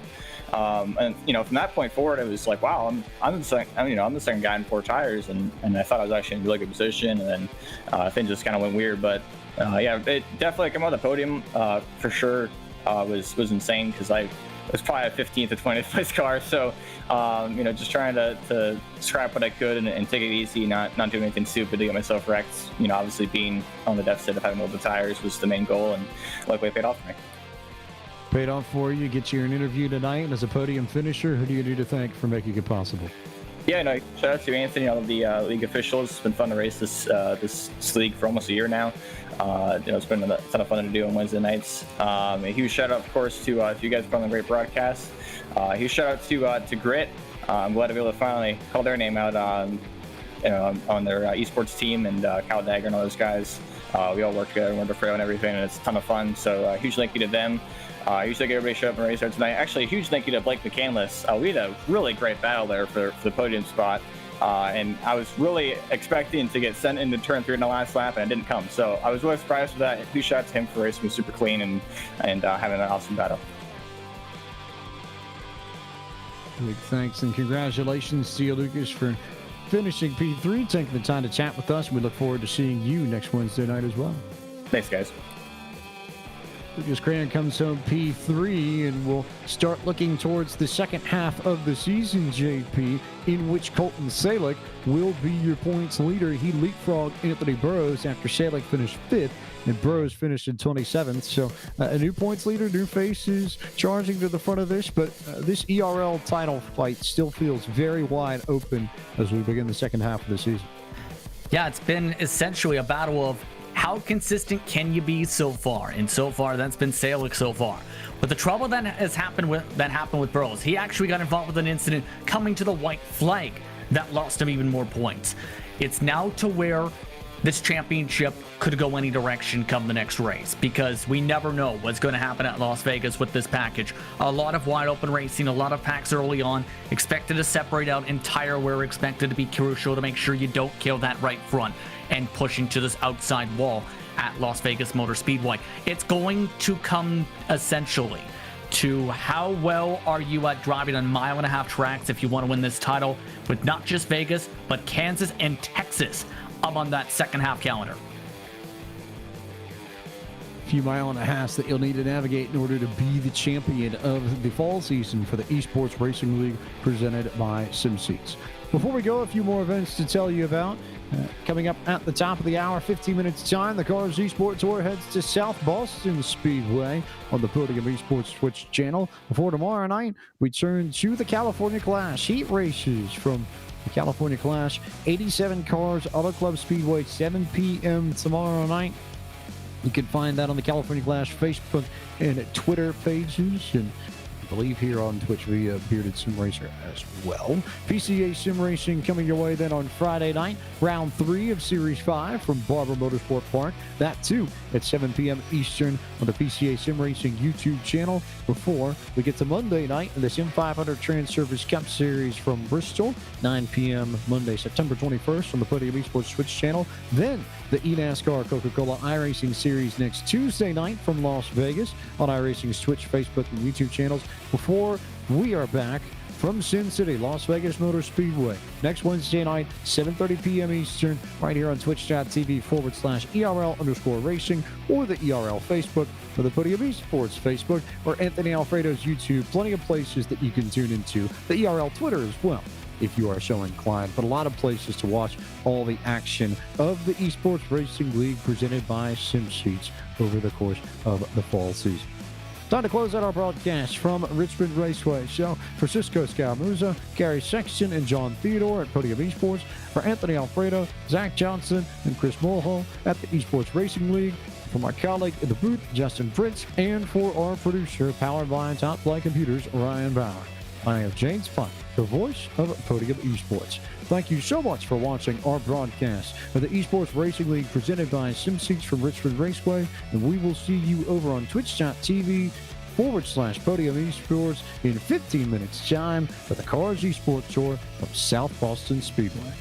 And from that point forward, it was like, wow, I'm the second guy in 4 tires, and I thought I was actually in a really good position, and then things just kind of went weird. But yeah, it definitely came on the podium for sure. Was insane because I was probably a 15th or 20th place car, so just trying to scrap what I could and take it easy, not do anything stupid to get myself wrecked. Obviously being on the deficit of having multiple tires was the main goal, and luckily it paid off for me. Paid off for you. Get you an interview tonight as a podium finisher. Who do you need to thank for making it possible? Yeah, no, shout out to Anthony, all of the league officials. It's been fun to race this league for almost a year now. It's been a ton of fun to do on Wednesday nights. A huge shout out, of course, to you guys for on the great broadcast. A huge shout out to Grit. I'm glad to be able to finally call their name out on their esports team, and Cal Dagger and all those guys. We all work together, we're frail and everything, and it's a ton of fun. So huge thank you to them. Huge thank you to everybody showed up and race there tonight. Actually, a huge thank you to Blake McCandless. We had a really great battle there for the podium spot. And I was really expecting to get sent into turn 3 in the last lap, and it didn't come. So I was really surprised with that. Huge shout out to him for racing super clean and having an awesome battle. Big thanks and congratulations to you, Lucas, for finishing P3, taking the time to chat with us. We look forward to seeing you next Wednesday night as well. Thanks, guys. Lucas Cran comes home P3, and we'll start looking towards the second half of the season, JP, in which Colton Salick will be your points leader. He leapfrogged Anthony Burrows after Salick finished 5th, and Burrows finished in 27th. So a new points leader, new faces charging to the front of this, but this ERL title fight still feels very wide open as we begin the second half of the season. Yeah, it's been essentially a battle of how consistent can you be so far? And so far, that's been Salick so far. But the trouble that happened with Burrows, he actually got involved with an incident coming to the white flag that lost him even more points. It's now to where this championship could go any direction come the next race, because we never know what's going to happen at Las Vegas with this package. A lot of wide open racing, a lot of packs early on, expected to separate out entire wear, expected to be crucial to make sure you don't kill that right front and pushing to this outside wall at Las Vegas Motor Speedway. It's going to come essentially to how well are you at driving on 1.5 mile tracks if you want to win this title, with not just Vegas, but Kansas and Texas up on that second half calendar. Few 1.5 miles that you'll need to navigate in order to be the champion of the fall season for the Esports Racing League presented by SimSeats. Before we go, a few more events to tell you about. Coming up at the top of the hour, 15 minutes time, the Cars Esports Tour heads to South Boston Speedway on the Podium Esports Twitch channel. Before tomorrow night, we turn to the California Clash heat races from the California Clash 87 Cars Auto Club Speedway, 7 p.m. tomorrow night. You can find that on the California Clash Facebook and Twitter pages, and I believe here on Twitch via Bearded Sim Racer as well. PCA Sim Racing coming your way then on Friday night, round 3 of Series 5 from Barber Motorsport Park. That too at 7 p.m. Eastern on the PCA Sim Racing YouTube channel. Before we get to Monday night in the Sim 500 Trans Service Cup Series from Bristol, 9 p.m. Monday, September 21st on the Podium Esports Twitch channel. Then the eNASCAR Coca-Cola iRacing Series next Tuesday night from Las Vegas on iRacing's Twitch, Facebook, and YouTube channels. Before we are back from Sin City, Las Vegas Motor Speedway, next Wednesday night, 7:30 p.m. Eastern, right here on twitch.tv/ERL_racing or the ERL Facebook or the Podium Esports Facebook or Anthony Alfredo's YouTube. Plenty of places that you can tune into. The ERL Twitter as well, if you are so inclined, but a lot of places to watch all the action of the Esports Racing League presented by SimSeats over the course of the fall season. Time to close out our broadcast from Richmond Raceway. So for Cisco Scalmuza, Gary Sexton, and John Theodore at Podium Esports, for Anthony Alfredo, Zach Johnson, and Chris Mulhall at the Esports Racing League, for my colleague in the booth, Justin Prince, and for our producer, powered by Top Flight Computers, Ryan Bauer. I am James Pike, the voice of Podium Esports. Thank you so much for watching our broadcast of the Esports Racing League presented by SimSeats from Richmond Raceway, and we will see you over on twitch.tv/Podium Esports in 15 minutes time for the Cars Esports Tour from South Boston Speedway.